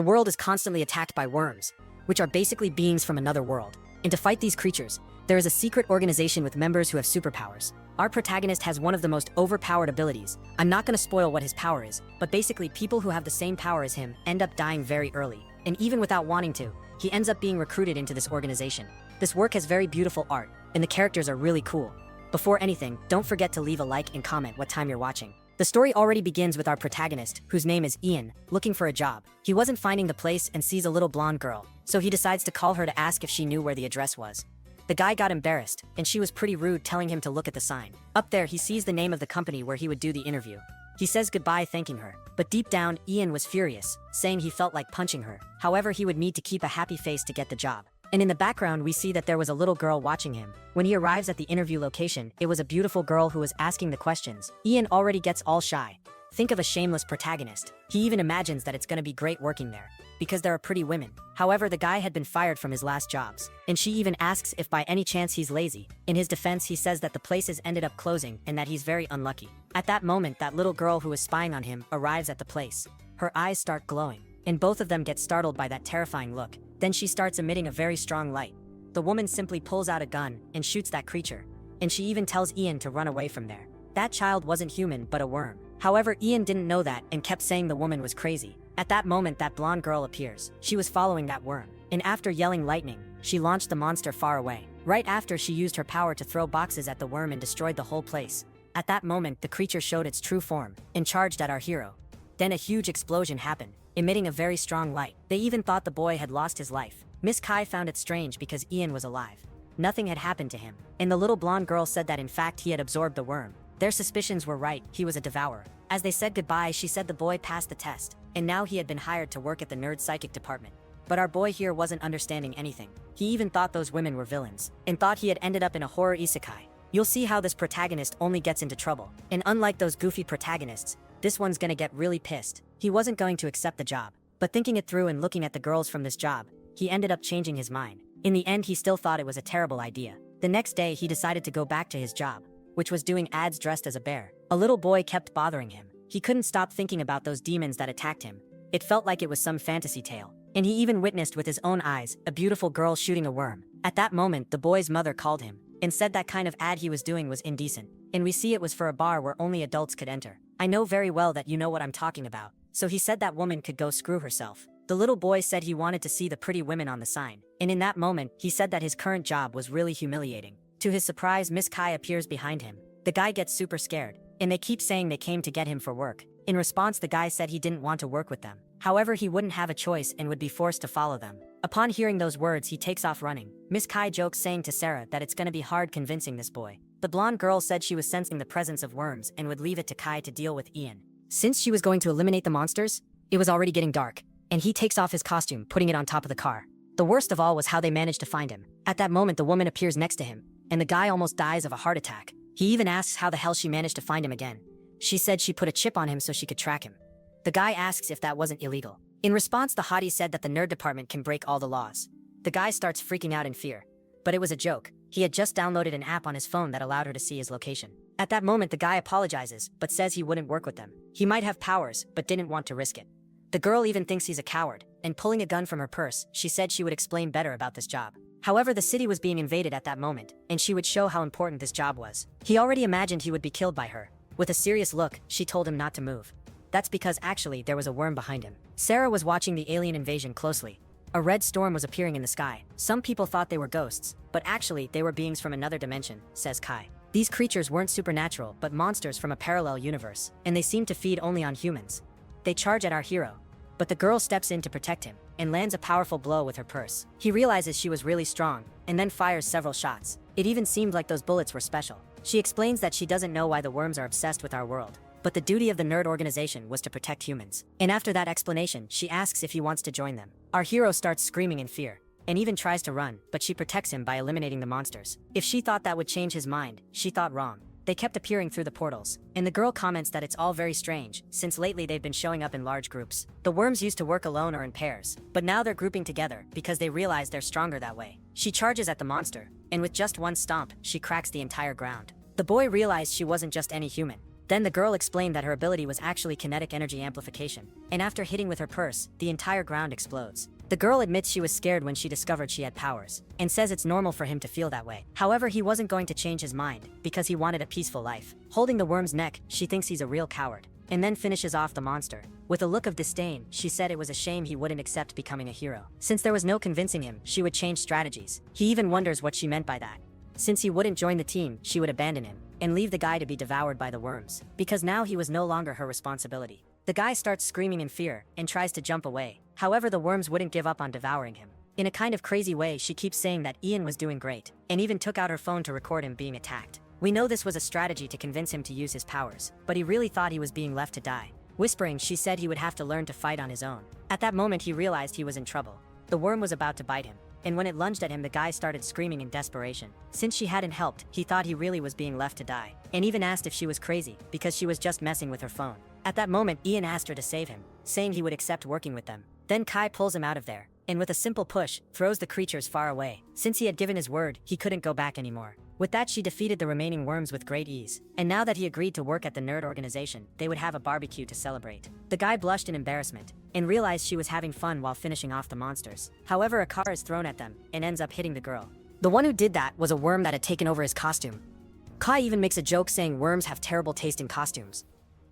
The world is constantly attacked by worms, which are basically beings from another world. And to fight these creatures, there is a secret organization with members who have superpowers. Our protagonist has one of the most overpowered abilities. I'm not going to spoil what his power is, but basically people who have the same power as him end up dying very early. And even without wanting to, he ends up being recruited into this organization. This work has very beautiful art, and the characters are really cool. Before anything, don't forget to leave a like and comment what time you're watching. The story already begins with our protagonist, whose name is Ian, looking for a job. He wasn't finding the place and sees a little blonde girl, so he decides to call her to ask if she knew where the address was. The guy got embarrassed, and she was pretty rude, telling him to look at the sign. Up there, he sees the name of the company where he would do the interview. He says goodbye, thanking her, but deep down, Ian was furious, saying he felt like punching her. However, he would need to keep a happy face to get the job. And in the background, we see that there was a little girl watching him. When he arrives at the interview location, it was a beautiful girl who was asking the questions. Ian already gets all shy. Think of a shameless protagonist. He even imagines that it's gonna be great working there, because there are pretty women. However, the guy had been fired from his last jobs, and she even asks if by any chance he's lazy. In his defense, he says that the places ended up closing and that he's very unlucky. At that moment, that little girl who was spying on him arrives at the place. Her eyes start glowing, and both of them get startled by that terrifying look. Then she starts emitting a very strong light. The woman simply pulls out a gun and shoots that creature, and she even tells Ian to run away from there. That child wasn't human, but a worm. However, Ian didn't know that and kept saying the woman was crazy. At that moment, that blonde girl appears. She was following that worm, and after yelling lightning, she launched the monster far away. Right after, she used her power to throw boxes at the worm and destroyed the whole place. At that moment, the creature showed its true form and charged at our hero. Then a huge explosion happened, emitting a very strong light. They even thought the boy had lost his life. Miss Kai found it strange because Ian was alive. Nothing had happened to him, and the little blonde girl said that in fact he had absorbed the worm. Their suspicions were right, he was a devourer. As they said goodbye, she said the boy passed the test, and now he had been hired to work at the nerd psychic department. But our boy here wasn't understanding anything. He even thought those women were villains, and thought he had ended up in a horror isekai. You'll see how this protagonist only gets into trouble, and unlike those goofy protagonists, this one's gonna get really pissed. He wasn't going to accept the job, but thinking it through and looking at the girls from this job, he ended up changing his mind. In the end, he still thought it was a terrible idea. The next day, he decided to go back to his job, which was doing ads dressed as a bear. A little boy kept bothering him. He couldn't stop thinking about those demons that attacked him. It felt like it was some fantasy tale. And he even witnessed with his own eyes a beautiful girl shooting a worm. At that moment, the boy's mother called him and said that kind of ad he was doing was indecent. And we see it was for a bar where only adults could enter. I know very well that you know what I'm talking about. So he said that woman could go screw herself. The little boy said he wanted to see the pretty women on the sign. And in that moment, he said that his current job was really humiliating. To his surprise, Miss Kai appears behind him. The guy gets super scared, and they keep saying they came to get him for work. In response, the guy said he didn't want to work with them. However, he wouldn't have a choice and would be forced to follow them. Upon hearing those words, he takes off running. Miss Kai jokes, saying to Sarah that it's gonna be hard convincing this boy. The blonde girl said she was sensing the presence of worms and would leave it to Kai to deal with Ian. Since she was going to eliminate the monsters, it was already getting dark, and he takes off his costume, putting it on top of the car. The worst of all was how they managed to find him. At that moment, the woman appears next to him, and the guy almost dies of a heart attack. He even asks how the hell she managed to find him again. She said she put a chip on him so she could track him. The guy asks if that wasn't illegal. In response, the hottie said that the nerd department can break all the laws. The guy starts freaking out in fear. But it was a joke. He had just downloaded an app on his phone that allowed her to see his location. At that moment, the guy apologizes, but says he wouldn't work with them. He might have powers, but didn't want to risk it. The girl even thinks he's a coward, and pulling a gun from her purse, she said she would explain better about this job. However, the city was being invaded at that moment, and she would show how important this job was. He already imagined he would be killed by her. With a serious look, she told him not to move. That's because actually there was a worm behind him. Sarah was watching the alien invasion closely. A red storm was appearing in the sky. Some people thought they were ghosts, but actually they were beings from another dimension, says Kai. These creatures weren't supernatural, but monsters from a parallel universe, and they seemed to feed only on humans. They charge at our hero, but the girl steps in to protect him and lands a powerful blow with her purse. He realizes she was really strong and then fires several shots. It even seemed like those bullets were special. She explains that she doesn't know why the worms are obsessed with our world, but the duty of the nerd organization was to protect humans. And after that explanation, she asks if he wants to join them. Our hero starts screaming in fear and even tries to run, but she protects him by eliminating the monsters. If she thought that would change his mind, she thought wrong. They kept appearing through the portals, and the girl comments that it's all very strange, since lately they've been showing up in large groups. The worms used to work alone or in pairs, but now they're grouping together because they realize they're stronger that way. She charges at the monster, and with just one stomp, she cracks the entire ground. The boy realized she wasn't just any human. Then the girl explained that her ability was actually kinetic energy amplification, and after hitting with her purse, the entire ground explodes. The girl admits she was scared when she discovered she had powers, and says it's normal for him to feel that way. However, he wasn't going to change his mind, because he wanted a peaceful life. Holding the worm's neck, she thinks he's a real coward, and then finishes off the monster. With a look of disdain, she said it was a shame he wouldn't accept becoming a hero. Since there was no convincing him, she would change strategies. He even wonders what she meant by that. Since he wouldn't join the team, she would abandon him, and leave the guy to be devoured by the worms, because now he was no longer her responsibility. The guy starts screaming in fear, and tries to jump away. However, the worms wouldn't give up on devouring him. In a kind of crazy way, she keeps saying that Ian was doing great, and even took out her phone to record him being attacked. We know this was a strategy to convince him to use his powers, but he really thought he was being left to die. Whispering, she said he would have to learn to fight on his own. At that moment, he realized he was in trouble. The worm was about to bite him, and when it lunged at him, the guy started screaming in desperation. Since she hadn't helped, he thought he really was being left to die, and even asked if she was crazy, because she was just messing with her phone. At that moment, Ian asked her to save him, saying he would accept working with them. Then Kai pulls him out of there, and with a simple push, throws the creatures far away. Since he had given his word, he couldn't go back anymore. With that, she defeated the remaining worms with great ease, and now that he agreed to work at the nerd organization, they would have a barbecue to celebrate. The guy blushed in embarrassment, and realized she was having fun while finishing off the monsters. However, a car is thrown at them, and ends up hitting the girl. The one who did that was a worm that had taken over his costume. Kai even makes a joke saying worms have terrible taste in costumes.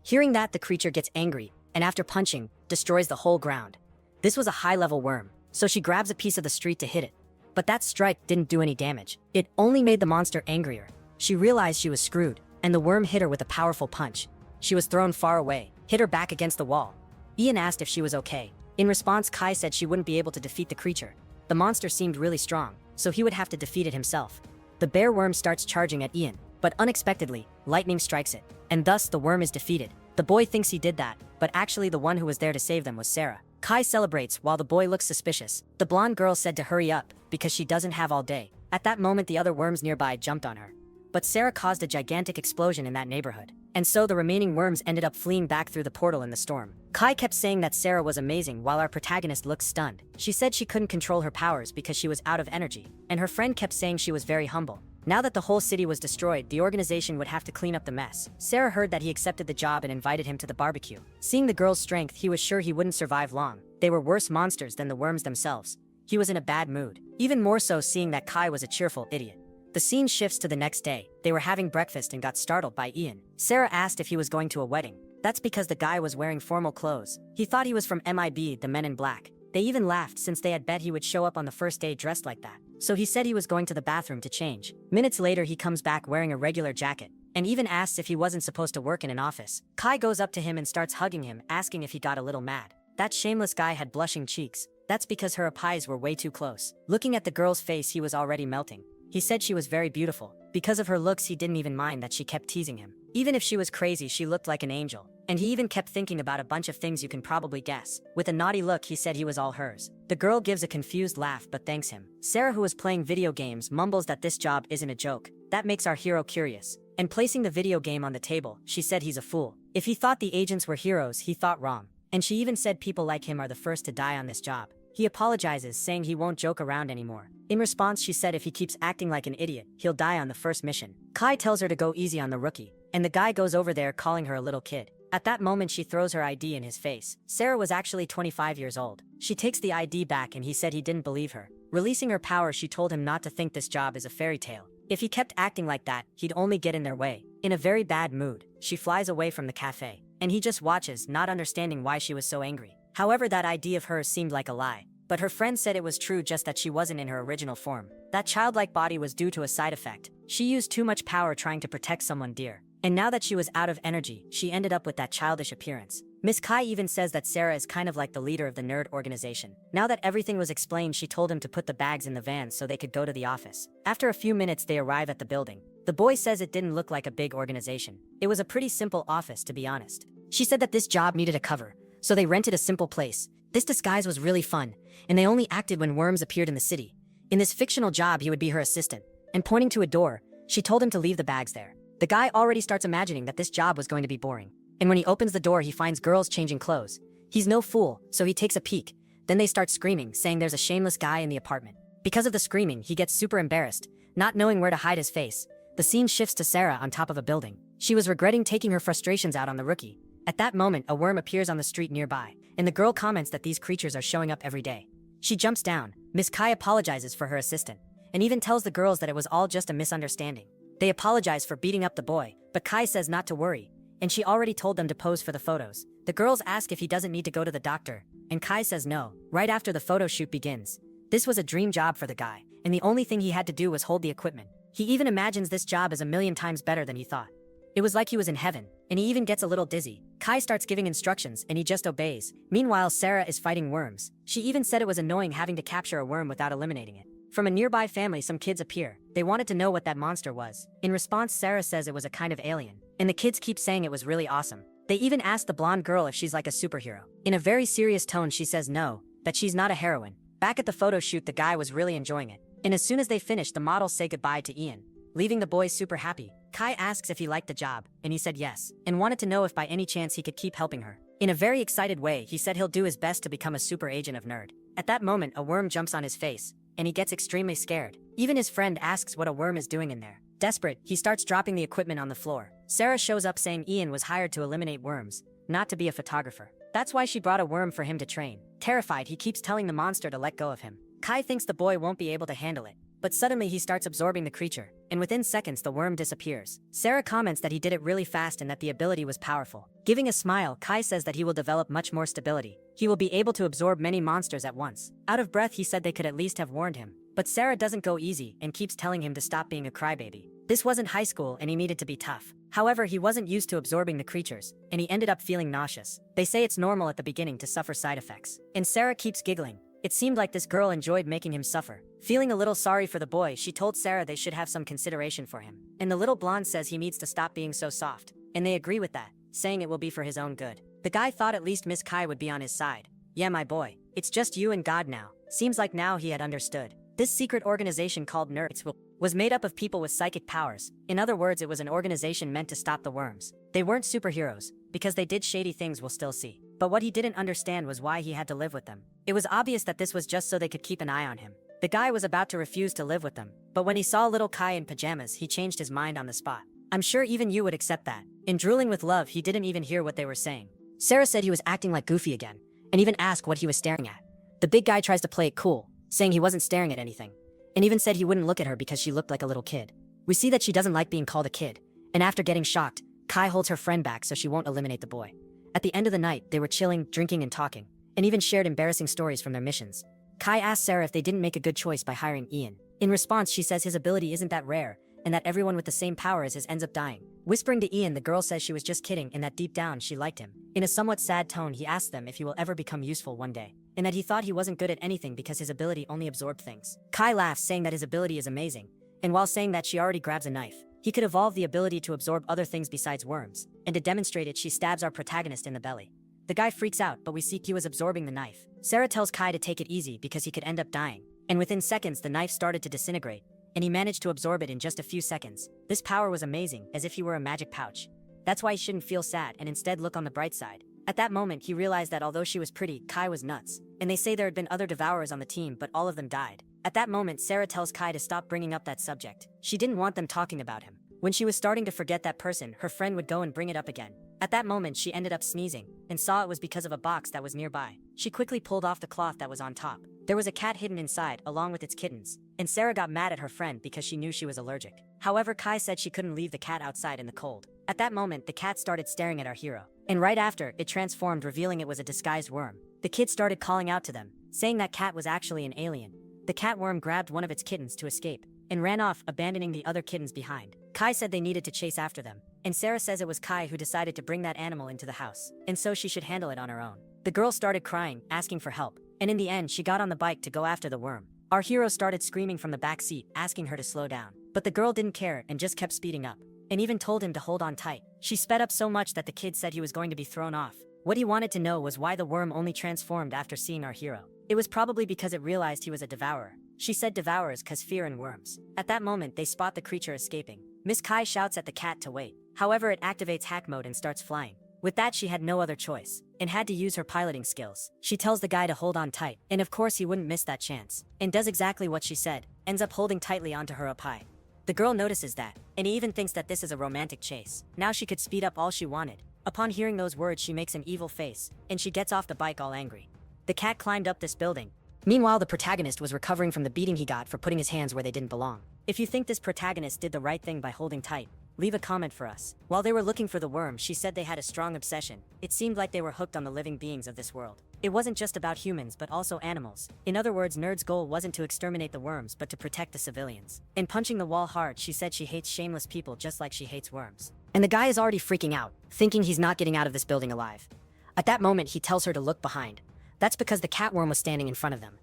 Hearing that, the creature gets angry, and after punching, destroys the whole ground. This was a high-level worm, so she grabs a piece of the street to hit it. But that strike didn't do any damage. It only made the monster angrier. She realized she was screwed, and the worm hit her with a powerful punch. She was thrown far away, hit her back against the wall. Ian asked if she was okay. In response, Kai said she wouldn't be able to defeat the creature. The monster seemed really strong, so he would have to defeat it himself. The bear worm starts charging at Ian, but unexpectedly, lightning strikes it, and thus the worm is defeated. The boy thinks he did that, but actually the one who was there to save them was Sarah. Kai celebrates while the boy looks suspicious. The blonde girl said to hurry up, because she doesn't have all day. At that moment, the other worms nearby jumped on her. But Sarah caused a gigantic explosion in that neighborhood, and so the remaining worms ended up fleeing back through the portal in the storm. Kai kept saying that Sarah was amazing while our protagonist looked stunned. She said she couldn't control her powers because she was out of energy, and her friend kept saying she was very humble. Now that the whole city was destroyed, the organization would have to clean up the mess. Sarah heard that he accepted the job and invited him to the barbecue. Seeing the girl's strength, he was sure he wouldn't survive long. They were worse monsters than the worms themselves. He was in a bad mood. Even more so seeing that Kai was a cheerful idiot. The scene shifts to the next day. They were having breakfast and got startled by Ian. Sarah asked if he was going to a wedding. That's because the guy was wearing formal clothes. He thought he was from MIB, the Men in Black. They even laughed since they had bet he would show up on the first day dressed like that. So he said he was going to the bathroom to change. Minutes later, he comes back wearing a regular jacket, and even asks if he wasn't supposed to work in an office. Kai goes up to him and starts hugging him, asking if he got a little mad. That shameless guy had blushing cheeks. That's because her eyes were way too close. Looking at the girl's face, he was already melting. He said she was very beautiful. Because of her looks, he didn't even mind that she kept teasing him. Even if she was crazy, she looked like an angel. And he even kept thinking about a bunch of things you can probably guess. With a naughty look, he said he was all hers. The girl gives a confused laugh but thanks him. Sarah, who was playing video games, mumbles that this job isn't a joke. That makes our hero curious. And placing the video game on the table, she said he's a fool. If he thought the agents were heroes, he thought wrong. And she even said people like him are the first to die on this job. He apologizes, saying he won't joke around anymore. In response, she said if he keeps acting like an idiot, he'll die on the first mission. Kai tells her to go easy on the rookie, and the guy goes over there calling her a little kid. At that moment, she throws her ID in his face. Sarah was actually 25 years old. She takes the ID back and he said he didn't believe her. Releasing her power, she told him not to think this job is a fairy tale. If he kept acting like that, he'd only get in their way. In a very bad mood, she flies away from the cafe, and he just watches, not understanding why she was so angry. However, that ID of hers seemed like a lie. But her friend said it was true, just that she wasn't in her original form. That childlike body was due to a side effect. She used too much power trying to protect someone dear. And now that she was out of energy, she ended up with that childish appearance. Miss Kai even says that Sarah is kind of like the leader of the nerd organization. Now that everything was explained, she told him to put the bags in the van so they could go to the office. After a few minutes, they arrive at the building. The boy says it didn't look like a big organization. It was a pretty simple office, to be honest. She said that this job needed a cover, so they rented a simple place. This disguise was really fun, and they only acted when worms appeared in the city. In this fictional job, he would be her assistant. And pointing to a door, she told him to leave the bags there. The guy already starts imagining that this job was going to be boring. And when he opens the door, he finds girls changing clothes. He's no fool, so he takes a peek. Then they start screaming, saying there's a shameless guy in the apartment. Because of the screaming, he gets super embarrassed, not knowing where to hide his face. The scene shifts to Sarah on top of a building. She was regretting taking her frustrations out on the rookie. At that moment, a worm appears on the street nearby, and the girl comments that these creatures are showing up every day. She jumps down. Miss Kai apologizes for her assistant, and even tells the girls that it was all just a misunderstanding. They apologize for beating up the boy, but Kai says not to worry, and she already told them to pose for the photos. The girls ask if he doesn't need to go to the doctor, and Kai says no. Right after the photo shoot begins. This was a dream job for the guy, and the only thing he had to do was hold the equipment. He even imagines this job is a million times better than he thought. It was like he was in heaven, and he even gets a little dizzy. Kai starts giving instructions, and he just obeys. Meanwhile, Sarah is fighting worms. She even said it was annoying having to capture a worm without eliminating it. From a nearby family, some kids appear. They wanted to know what that monster was. In response, Sarah says it was a kind of alien, and the kids keep saying it was really awesome. They even ask the blonde girl if she's like a superhero. In a very serious tone, she says no, that she's not a heroine. Back at the photo shoot, the guy was really enjoying it. And as soon as they finish, the models say goodbye to Ian, leaving the boys super happy. Kai asks if he liked the job, and he said yes, and wanted to know if by any chance he could keep helping her. In a very excited way, he said he'll do his best to become a super agent of nerd. At that moment, a worm jumps on his face, and he gets extremely scared. Even his friend asks what a worm is doing in there. Desperate, he starts dropping the equipment on the floor. Sarah shows up saying Ian was hired to eliminate worms, not to be a photographer. That's why she brought a worm for him to train. Terrified, he keeps telling the monster to let go of him. Kai thinks the boy won't be able to handle it, but suddenly he starts absorbing the creature, and within seconds the worm disappears. Sarah comments that he did it really fast and that the ability was powerful. Giving a smile, Kai says that he will develop much more stability. He will be able to absorb many monsters at once. Out of breath, he said they could at least have warned him. But Sarah doesn't go easy and keeps telling him to stop being a crybaby. This wasn't high school and he needed to be tough. However, he wasn't used to absorbing the creatures, and he ended up feeling nauseous. They say it's normal at the beginning to suffer side effects. And Sarah keeps giggling. It seemed like this girl enjoyed making him suffer. Feeling a little sorry for the boy, she told Sarah they should have some consideration for him. And the little blonde says he needs to stop being so soft. And they agree with that, saying it will be for his own good. The guy thought at least Miss Kai would be on his side. Yeah, my boy, it's just you and God now. Seems like now he had understood. This secret organization called Nerds was made up of people with psychic powers. In other words, it was an organization meant to stop the worms. They weren't superheroes, because they did shady things we'll still see. But what he didn't understand was why he had to live with them. It was obvious that this was just so they could keep an eye on him. The guy was about to refuse to live with them, but when he saw little Kai in pajamas, he changed his mind on the spot. I'm sure even you would accept that. In drooling with love, he didn't even hear what they were saying. Sarah said he was acting like Goofy again, and even asked what he was staring at. The big guy tries to play it cool, saying he wasn't staring at anything, and even said he wouldn't look at her because she looked like a little kid. We see that she doesn't like being called a kid, and after getting shocked, Kai holds her friend back so she won't eliminate the boy. At the end of the night, they were chilling, drinking, and talking, and even shared embarrassing stories from their missions. Kai asked Sarah if they didn't make a good choice by hiring Ian. In response, she says his ability isn't that rare, and that everyone with the same power as his ends up dying. Whispering to Ian, the girl says she was just kidding and that deep down she liked him. In a somewhat sad tone, he asked them if he will ever become useful one day, and that he thought he wasn't good at anything because his ability only absorbed things. Kai laughs, saying that his ability is amazing, and while saying that, she already grabs a knife. He could evolve the ability to absorb other things besides worms, and to demonstrate it, she stabs our protagonist in the belly. The guy freaks out, but we see he was absorbing the knife. Sarah tells Kai to take it easy because he could end up dying, and within seconds the knife started to disintegrate, and he managed to absorb it in just a few seconds. This power was amazing, as if he were a magic pouch. That's why he shouldn't feel sad and instead look on the bright side. At that moment, he realized that although she was pretty, Kai was nuts. And they say there had been other devourers on the team, but all of them died. At that moment, Sarah tells Kai to stop bringing up that subject. She didn't want them talking about him. When she was starting to forget that person, her friend would go and bring it up again. At that moment, she ended up sneezing, and saw it was because of a box that was nearby. She quickly pulled off the cloth that was on top. There was a cat hidden inside, along with its kittens, and Sarah got mad at her friend because she knew she was allergic. However, Kai said she couldn't leave the cat outside in the cold. At that moment, the cat started staring at our hero, and right after, it transformed, revealing it was a disguised worm. The kids started calling out to them, saying that cat was actually an alien. The cat worm grabbed one of its kittens to escape, and ran off, abandoning the other kittens behind. Kai said they needed to chase after them, and Sarah says it was Kai who decided to bring that animal into the house, and so she should handle it on her own. The girl started crying, asking for help, and in the end she got on the bike to go after the worm. Our hero started screaming from the back seat, asking her to slow down, but the girl didn't care and just kept speeding up, and even told him to hold on tight. She sped up so much that the kid said he was going to be thrown off. What he wanted to know was why the worm only transformed after seeing our hero. It was probably because it realized he was a devourer. She said devourers cause fear in worms. At that moment, they spot the creature escaping. Miss Kai shouts at the cat to wait. However, it activates hack mode and starts flying. With that, she had no other choice, and had to use her piloting skills. She tells the guy to hold on tight, and of course he wouldn't miss that chance, and does exactly what she said, ends up holding tightly onto her up high. The girl notices that, and he even thinks that this is a romantic chase. Now she could speed up all she wanted. Upon hearing those words, she makes an evil face, and she gets off the bike all angry. The cat climbed up this building. Meanwhile, the protagonist was recovering from the beating he got for putting his hands where they didn't belong. If you think this protagonist did the right thing by holding tight, leave a comment for us. While they were looking for the worm, she said they had a strong obsession. It seemed like they were hooked on the living beings of this world. It wasn't just about humans, but also animals. In other words, Nerd's goal wasn't to exterminate the worms, but to protect the civilians. In punching the wall hard, she said she hates shameless people just like she hates worms. And the guy is already freaking out, thinking he's not getting out of this building alive. At that moment, he tells her to look behind. That's because the cat worm was standing in front of them.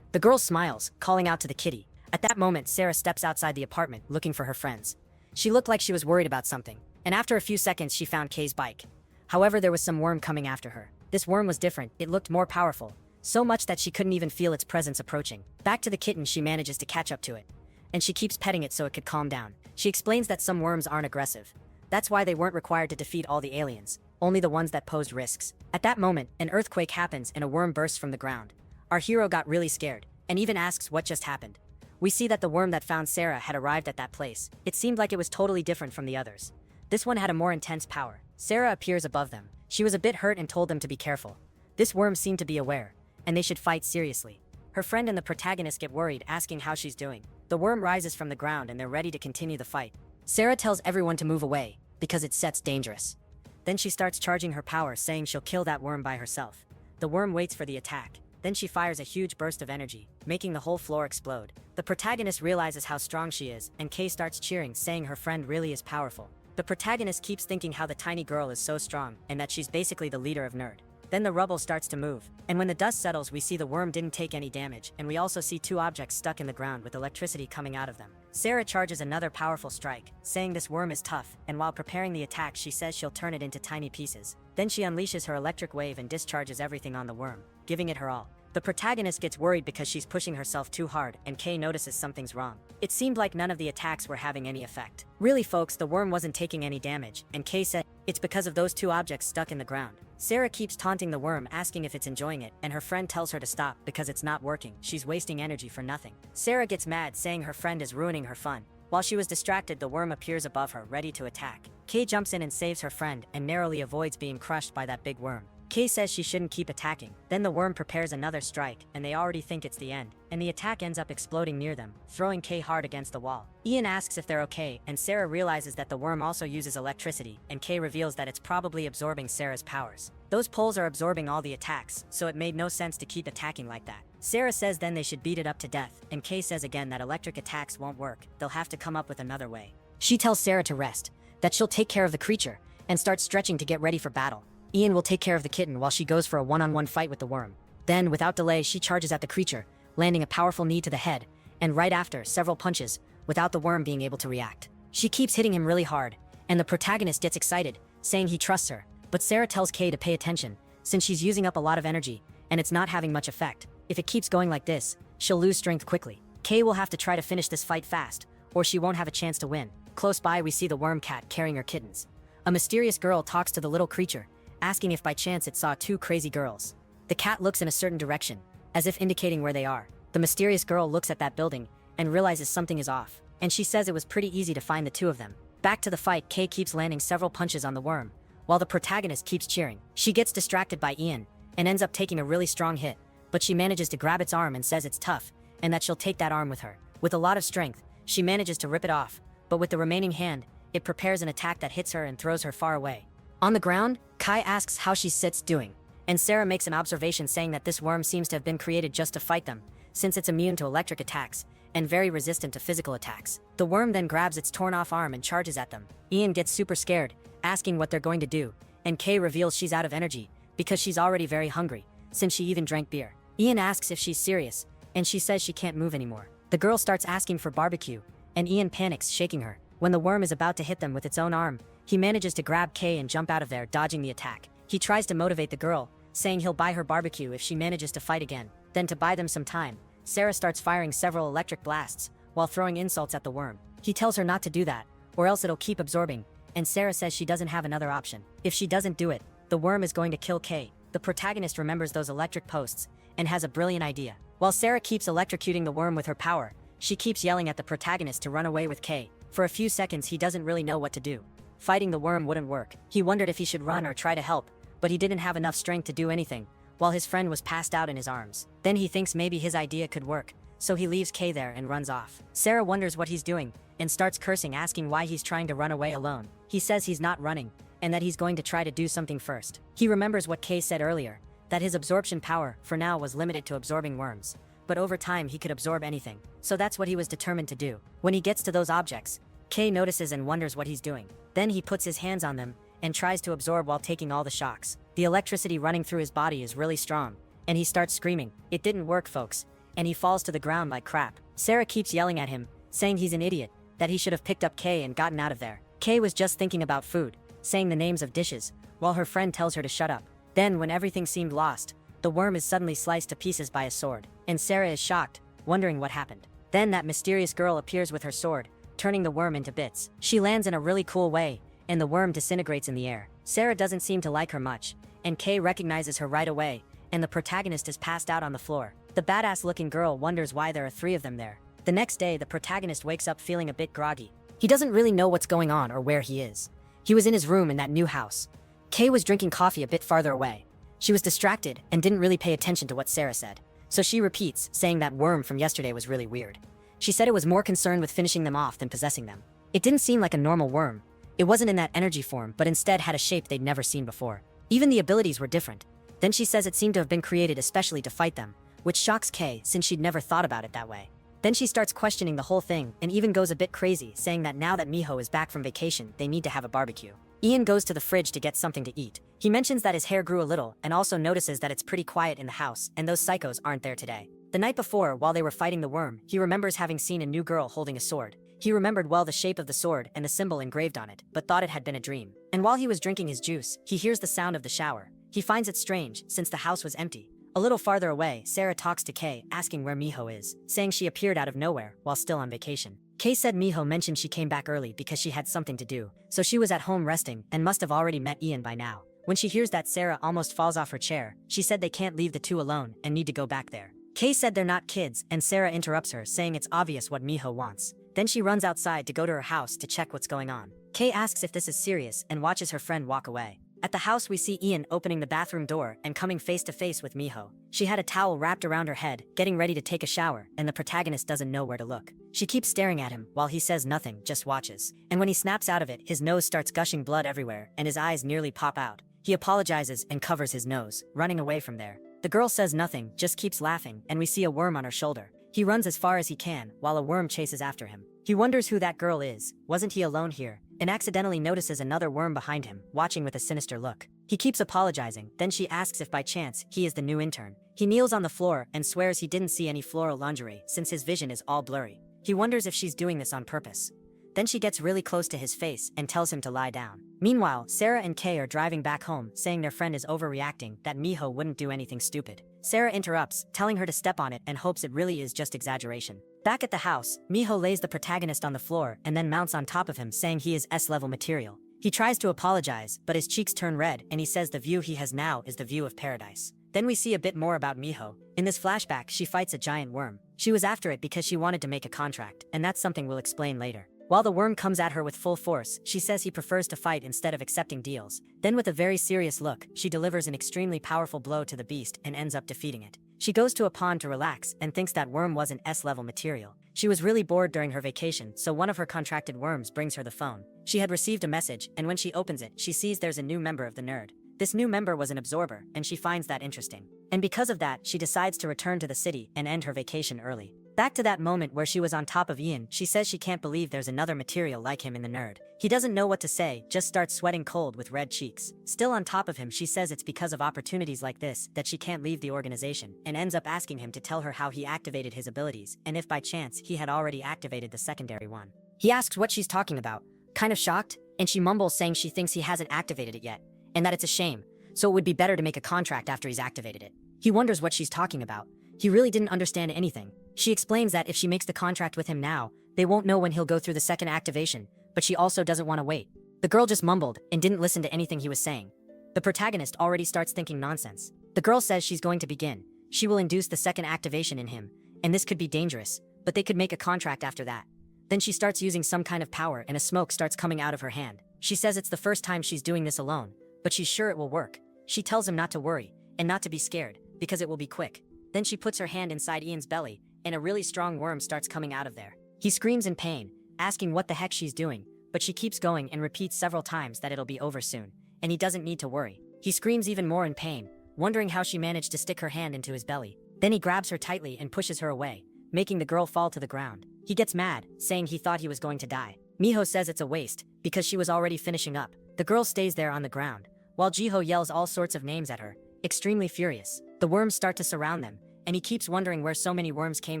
The girl smiles, calling out to the kitty. At that moment, Sarah steps outside the apartment, looking for her friends. She looked like she was worried about something, and after a few seconds, she found Kay's bike. However, there was some worm coming after her. This worm was different. It looked more powerful, so much that she couldn't even feel its presence approaching. Back to the kitten, she manages to catch up to it, and she keeps petting it so it could calm down. She explains that some worms aren't aggressive. That's why they weren't required to defeat all the aliens, only the ones that posed risks. At that moment, an earthquake happens and a worm bursts from the ground. Our hero got really scared, and even asks what just happened. We see that the worm that found Sarah had arrived at that place. It seemed like it was totally different from the others. This one had a more intense power. Sarah appears above them. She was a bit hurt and told them to be careful. This worm seemed to be aware, and they should fight seriously. Her friend and the protagonist get worried, asking how she's doing. The worm rises from the ground and they're ready to continue the fight. Sarah tells everyone to move away, because it sets dangerous. Then she starts charging her power, saying she'll kill that worm by herself. The worm waits for the attack. Then she fires a huge burst of energy, making the whole floor explode. The protagonist realizes how strong she is, and Kay starts cheering, saying her friend really is powerful. The protagonist keeps thinking how the tiny girl is so strong, and that she's basically the leader of Nerd. Then the rubble starts to move, and when the dust settles, we see the worm didn't take any damage, and we also see two objects stuck in the ground with electricity coming out of them. Sarah charges another powerful strike, saying this worm is tough, and while preparing the attack, she says she'll turn it into tiny pieces. Then she unleashes her electric wave and discharges everything on the worm, giving it her all. The protagonist gets worried because she's pushing herself too hard, and Kay notices something's wrong. It seemed like none of the attacks were having any effect. Really folks, the worm wasn't taking any damage, and Kay said it's because of those two objects stuck in the ground. Sarah keeps taunting the worm, asking if it's enjoying it, and her friend tells her to stop because it's not working. She's wasting energy for nothing. Sarah gets mad, saying her friend is ruining her fun. While she was distracted, the worm appears above her, ready to attack. Kay jumps in and saves her friend, and narrowly avoids being crushed by that big worm. Kay says she shouldn't keep attacking. Then the worm prepares another strike, and they already think it's the end. And the attack ends up exploding near them, throwing Kay hard against the wall. Ian asks if they're okay, and Sarah realizes that the worm also uses electricity, and Kay reveals that it's probably absorbing Sarah's powers. Those poles are absorbing all the attacks, so it made no sense to keep attacking like that. Sarah says then they should beat it up to death, and Kay says again that electric attacks won't work. They'll have to come up with another way. She tells Sarah to rest, that she'll take care of the creature, and starts stretching to get ready for battle. Ian will take care of the kitten while she goes for a one-on-one fight with the worm. Then, without delay, she charges at the creature, landing a powerful knee to the head, and right after, several punches, without the worm being able to react. She keeps hitting him really hard, and the protagonist gets excited, saying he trusts her. But Sarah tells Kay to pay attention, since she's using up a lot of energy, and it's not having much effect. If it keeps going like this, she'll lose strength quickly. Kay will have to try to finish this fight fast, or she won't have a chance to win. Close by, we see the worm cat carrying her kittens. A mysterious girl talks to the little creature, asking if by chance it saw two crazy girls. The cat looks in a certain direction, as if indicating where they are. The mysterious girl looks at that building and realizes something is off, and she says it was pretty easy to find the two of them. Back to the fight, Kay keeps landing several punches on the worm, while the protagonist keeps cheering. She gets distracted by Ian, and ends up taking a really strong hit, but she manages to grab its arm and says it's tough, and that she'll take that arm with her. With a lot of strength, she manages to rip it off, but with the remaining hand, it prepares an attack that hits her and throws her far away. On the ground, Kai asks how she sits doing, and Sarah makes an observation saying that this worm seems to have been created just to fight them, since it's immune to electric attacks, and very resistant to physical attacks. The worm then grabs its torn-off arm and charges at them. Ian gets super scared, asking what they're going to do, and Kay reveals she's out of energy, because she's already very hungry, since she even drank beer. Ian asks if she's serious, and she says she can't move anymore. The girl starts asking for barbecue, and Ian panics, shaking her. When the worm is about to hit them with its own arm, he manages to grab Kay and jump out of there, dodging the attack. He tries to motivate the girl, saying he'll buy her barbecue if she manages to fight again. Then to buy them some time, Sarah starts firing several electric blasts, while throwing insults at the worm. He tells her not to do that, or else it'll keep absorbing, and Sarah says she doesn't have another option. If she doesn't do it, the worm is going to kill Kay. The protagonist remembers those electric posts, and has a brilliant idea. While Sarah keeps electrocuting the worm with her power, she keeps yelling at the protagonist to run away with Kay. For a few seconds he doesn't really know what to do. Fighting the worm wouldn't work. He wondered if he should run or try to help, but he didn't have enough strength to do anything, while his friend was passed out in his arms. Then he thinks maybe his idea could work, so he leaves Kay there and runs off. Sarah wonders what he's doing, and starts cursing, asking why he's trying to run away alone. He says he's not running, and that he's going to try to do something first. He remembers what Kay said earlier, that his absorption power, for now, was limited to absorbing worms. But over time he could absorb anything, so that's what he was determined to do. When he gets to those objects, Kay notices and wonders what he's doing. Then he puts his hands on them, and tries to absorb while taking all the shocks. The electricity running through his body is really strong, and he starts screaming. It didn't work, folks, and he falls to the ground like crap. Sarah keeps yelling at him, saying he's an idiot, that he should have picked up Kay and gotten out of there. Kay was just thinking about food, saying the names of dishes, while her friend tells her to shut up. Then, when everything seemed lost, the worm is suddenly sliced to pieces by a sword, and Sarah is shocked, wondering what happened. Then that mysterious girl appears with her sword, turning the worm into bits. She lands in a really cool way, and the worm disintegrates in the air. Sarah doesn't seem to like her much, and Kay recognizes her right away, and the protagonist is passed out on the floor. The badass-looking girl wonders why there are 3 of them there. The next day, the protagonist wakes up feeling a bit groggy. He doesn't really know what's going on or where he is. He was in his room in that new house. Kay was drinking coffee a bit farther away. She was distracted and didn't really pay attention to what Sarah said. So she repeats, saying that worm from yesterday was really weird. She said it was more concerned with finishing them off than possessing them. It didn't seem like a normal worm. It wasn't in that energy form, but instead had a shape they'd never seen before. Even the abilities were different. Then she says it seemed to have been created especially to fight them, which shocks Kay since she'd never thought about it that way. Then she starts questioning the whole thing and even goes a bit crazy, saying that now that Miho is back from vacation, they need to have a barbecue. Ian goes to the fridge to get something to eat. He mentions that his hair grew a little and also notices that it's pretty quiet in the house and those psychos aren't there today. The night before, while they were fighting the worm, he remembers having seen a new girl holding a sword. He remembered well the shape of the sword and the symbol engraved on it, but thought it had been a dream. And while he was drinking his juice, he hears the sound of the shower. He finds it strange, since the house was empty. A little farther away, Sarah talks to Kay, asking where Miho is, saying she appeared out of nowhere while still on vacation. Kay said Miho mentioned she came back early because she had something to do, so she was at home resting and must have already met Ian by now. When she hears that Sarah almost falls off her chair, she said they can't leave the 2 alone and need to go back there. Kay said they're not kids, and Sarah interrupts her, saying it's obvious what Miho wants. Then she runs outside to go to her house to check what's going on. Kay asks if this is serious and watches her friend walk away. At the house we see Ian opening the bathroom door and coming face to face with Miho. She had a towel wrapped around her head, getting ready to take a shower, and the protagonist doesn't know where to look. She keeps staring at him while he says nothing, just watches. And when he snaps out of it, his nose starts gushing blood everywhere and his eyes nearly pop out. He apologizes and covers his nose, running away from there. The girl says nothing, just keeps laughing, and we see a worm on her shoulder. He runs as far as he can, while a worm chases after him. He wonders who that girl is. Wasn't he alone here? And accidentally notices another worm behind him, watching with a sinister look. He keeps apologizing, then she asks if by chance he is the new intern. He kneels on the floor and swears he didn't see any floral lingerie since his vision is all blurry. He wonders if she's doing this on purpose. Then she gets really close to his face and tells him to lie down. Meanwhile, Sarah and Kay are driving back home, saying their friend is overreacting, that Miho wouldn't do anything stupid. Sarah interrupts, telling her to step on it and hopes it really is just exaggeration. Back at the house, Miho lays the protagonist on the floor and then mounts on top of him, saying he is S-level material. He tries to apologize, but his cheeks turn red and he says the view he has now is the view of paradise. Then we see a bit more about Miho. In this flashback, she fights a giant worm. She was after it because she wanted to make a contract, and that's something we'll explain later. While the worm comes at her with full force, she says he prefers to fight instead of accepting deals. Then with a very serious look, she delivers an extremely powerful blow to the beast and ends up defeating it. She goes to a pond to relax and thinks that worm wasn't S-level material. She was really bored during her vacation, so one of her contracted worms brings her the phone. She had received a message, and when she opens it, she sees there's a new member of the nerd. This new member was an absorber, and she finds that interesting. And because of that, she decides to return to the city and end her vacation early. Back to that moment where she was on top of Ian, she says she can't believe there's another material like him in the nerd. He doesn't know what to say, just starts sweating cold with red cheeks. Still on top of him, she says it's because of opportunities like this that she can't leave the organization, and ends up asking him to tell her how he activated his abilities, and if by chance he had already activated the secondary one. He asks what she's talking about, kind of shocked, and she mumbles saying she thinks he hasn't activated it yet, and that it's a shame, so it would be better to make a contract after he's activated it. He wonders what she's talking about. He really didn't understand anything. She explains that if she makes the contract with him now, they won't know when he'll go through the second activation, but she also doesn't want to wait. The girl just mumbled and didn't listen to anything he was saying. The protagonist already starts thinking nonsense. The girl says she's going to begin. She will induce the second activation in him, and this could be dangerous, but they could make a contract after that. Then she starts using some kind of power and a smoke starts coming out of her hand. She says it's the first time she's doing this alone, but she's sure it will work. She tells him not to worry and not to be scared because it will be quick. Then she puts her hand inside Ian's belly and a really strong worm starts coming out of there. He screams in pain, asking what the heck she's doing, but she keeps going and repeats several times that it'll be over soon, and he doesn't need to worry. He screams even more in pain, wondering how she managed to stick her hand into his belly. Then he grabs her tightly and pushes her away, making the girl fall to the ground. He gets mad, saying he thought he was going to die. Miho says it's a waste, because she was already finishing up. The girl stays there on the ground, while Jiho yells all sorts of names at her, extremely furious. The worms start to surround them, and he keeps wondering where so many worms came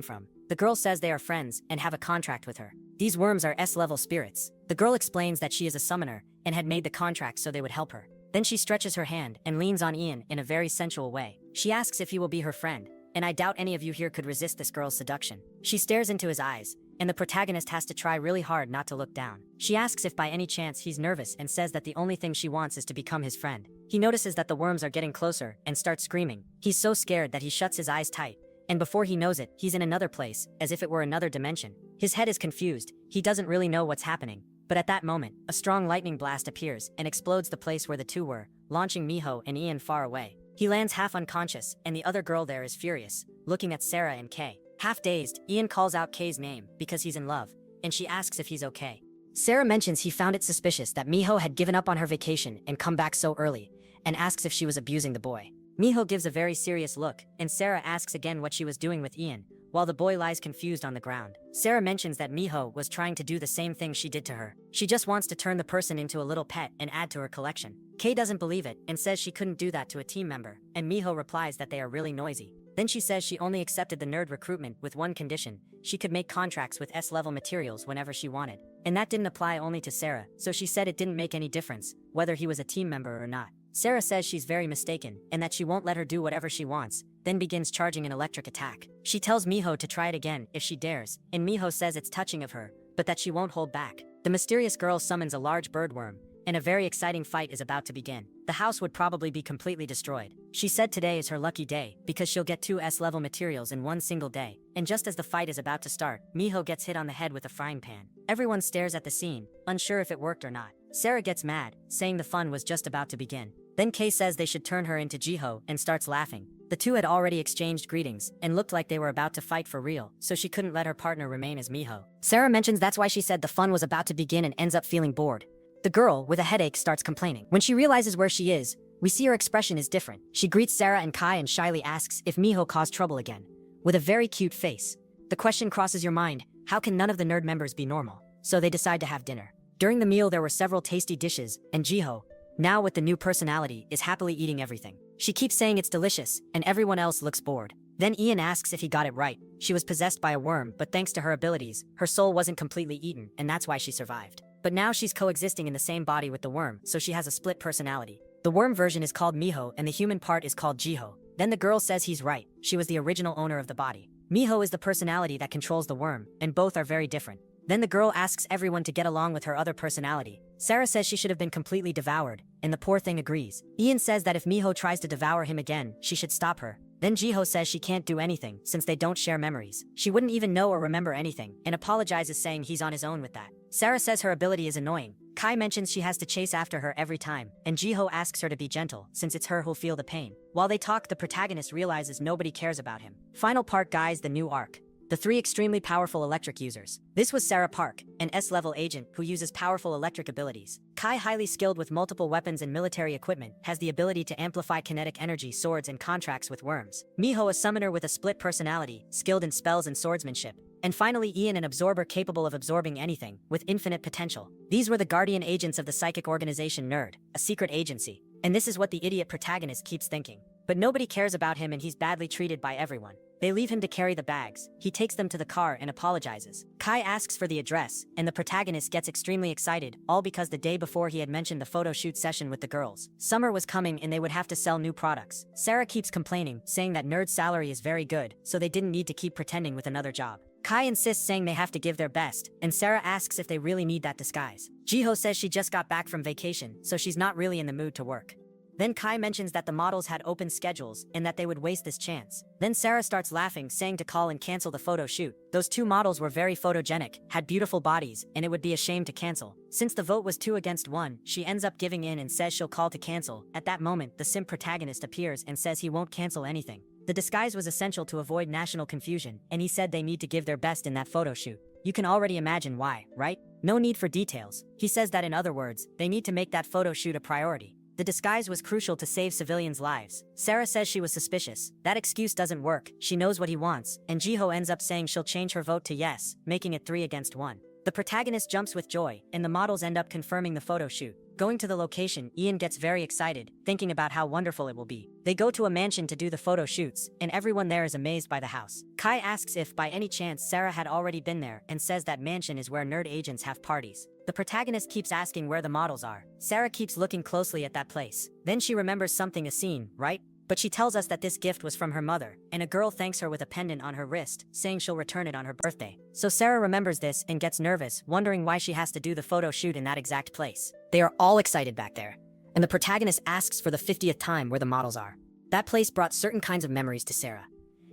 from. The girl says they are friends and have a contract with her. These worms are S-level spirits. The girl explains that she is a summoner and had made the contract so they would help her. Then she stretches her hand and leans on Ian in a very sensual way. She asks if he will be her friend, and I doubt any of you here could resist this girl's seduction. She stares into his eyes, and the protagonist has to try really hard not to look down. She asks if by any chance he's nervous and says that the only thing she wants is to become his friend. He notices that the worms are getting closer and starts screaming. He's so scared that he shuts his eyes tight, and before he knows it, he's in another place, as if it were another dimension. His head is confused, he doesn't really know what's happening. But at that moment, a strong lightning blast appears and explodes the place where the two were, launching Miho and Ian far away. He lands half unconscious, and the other girl there is furious, looking at Sarah and Kay. Half dazed, Ian calls out Kay's name because he's in love, and she asks if he's okay. Sarah mentions he found it suspicious that Miho had given up on her vacation and come back so early, and asks if she was abusing the boy. Miho gives a very serious look, and Sarah asks again what she was doing with Ian, while the boy lies confused on the ground. Sarah mentions that Miho was trying to do the same thing she did to her. She just wants to turn the person into a little pet and add to her collection. Kay doesn't believe it and says she couldn't do that to a team member, and Miho replies that they are really noisy. Then she says she only accepted the nerd recruitment with one condition: she could make contracts with S-level materials whenever she wanted. And that didn't apply only to Sarah, so she said it didn't make any difference whether he was a team member or not. Sarah says she's very mistaken and that she won't let her do whatever she wants, then begins charging an electric attack. She tells Miho to try it again if she dares, and Miho says it's touching of her, but that she won't hold back. The mysterious girl summons a large birdworm, and a very exciting fight is about to begin. The house would probably be completely destroyed. She said today is her lucky day because she'll get 2 S-level materials in one single day. And just as the fight is about to start, Miho gets hit on the head with a frying pan. Everyone stares at the scene, unsure if it worked or not. Sarah gets mad, saying the fun was just about to begin. Then Kay says they should turn her into Jiho and starts laughing. The two had already exchanged greetings and looked like they were about to fight for real, so she couldn't let her partner remain as Miho. Sarah mentions that's why she said the fun was about to begin and ends up feeling bored. The girl, with a headache, starts complaining. When she realizes where she is, we see her expression is different. She greets Sarah and Kai and shyly asks if Miho caused trouble again, with a very cute face. The question crosses your mind, how can none of the nerd members be normal? So they decide to have dinner. During the meal there were several tasty dishes, and Jiho, now with the new personality, is happily eating everything. She keeps saying it's delicious, and everyone else looks bored. Then Ian asks if he got it right. She was possessed by a worm, but thanks to her abilities, her soul wasn't completely eaten, and that's why she survived. But now she's coexisting in the same body with the worm, so she has a split personality. The worm version is called Miho, and the human part is called Jiho. Then the girl says he's right, she was the original owner of the body. Miho is the personality that controls the worm, and both are very different. Then the girl asks everyone to get along with her other personality. Sarah says she should have been completely devoured, and the poor thing agrees. Ian says that if Miho tries to devour him again, she should stop her. Then Jiho says she can't do anything since they don't share memories. She wouldn't even know or remember anything, and apologizes saying he's on his own with that. Sarah says her ability is annoying. Kai mentions she has to chase after her every time, and Jiho asks her to be gentle since it's her who'll feel the pain. While they talk, the protagonist realizes nobody cares about him. Final part, guys, the new arc. The 3 extremely powerful electric users. This was Sarah Park, an S-level agent who uses powerful electric abilities. Kai, highly skilled with multiple weapons and military equipment, has the ability to amplify kinetic energy, swords, and contracts with worms. Miho, a summoner with a split personality, skilled in spells and swordsmanship. And finally Ian, an absorber capable of absorbing anything, with infinite potential. These were the guardian agents of the psychic organization NERD, a secret agency. And this is what the idiot protagonist keeps thinking. But nobody cares about him and he's badly treated by everyone. They leave him to carry the bags. He takes them to the car and apologizes. Kai asks for the address, and the protagonist gets extremely excited, all because the day before he had mentioned the photo shoot session with the girls. Summer was coming and they would have to sell new products. Sarah keeps complaining, saying that Nerd's salary is very good, so they didn't need to keep pretending with another job. Kai insists, saying they have to give their best, and Sarah asks if they really need that disguise. Jiho says she just got back from vacation, so she's not really in the mood to work. Then Kai mentions that the models had open schedules and that they would waste this chance. Then Sarah starts laughing, saying to call and cancel the photo shoot. Those two models were very photogenic, had beautiful bodies, and it would be a shame to cancel. Since the vote was 2 against 1, she ends up giving in and says she'll call to cancel. At that moment, the simp protagonist appears and says he won't cancel anything. The disguise was essential to avoid national confusion, and he said they need to give their best in that photo shoot. You can already imagine why, right? No need for details. He says that in other words, they need to make that photo shoot a priority. The disguise was crucial to save civilians' lives. Sarah says she was suspicious. That excuse doesn't work. She knows what he wants, and Jiho ends up saying she'll change her vote to yes, making it 3 against 1. The protagonist jumps with joy, and the models end up confirming the photo shoot. Going to the location, Ian gets very excited, thinking about how wonderful it will be. They go to a mansion to do the photo shoots, and everyone there is amazed by the house. Kai asks if by any chance Sarah had already been there and says that mansion is where nerd agents have parties. The protagonist keeps asking where the models are. Sarah keeps looking closely at that place. Then she remembers something a scene, right? But she tells us that this gift was from her mother, and a girl thanks her with a pendant on her wrist, saying she'll return it on her birthday. So Sarah remembers this and gets nervous, wondering why she has to do the photo shoot in that exact place. They are all excited back there, and the protagonist asks for the 50th time where the models are. That place brought certain kinds of memories to Sarah.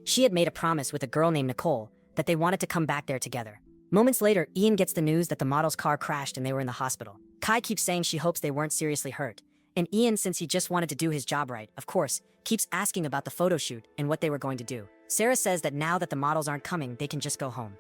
She had made a promise with a girl named Nicole that they wanted to come back there together. Moments later, Ian gets the news that the model's car crashed and they were in the hospital. Kai keeps saying she hopes they weren't seriously hurt, and Ian, since he just wanted to do his job right, of course, keeps asking about the photo shoot and what they were going to do. Sarah says that now that the models aren't coming, they can just go home.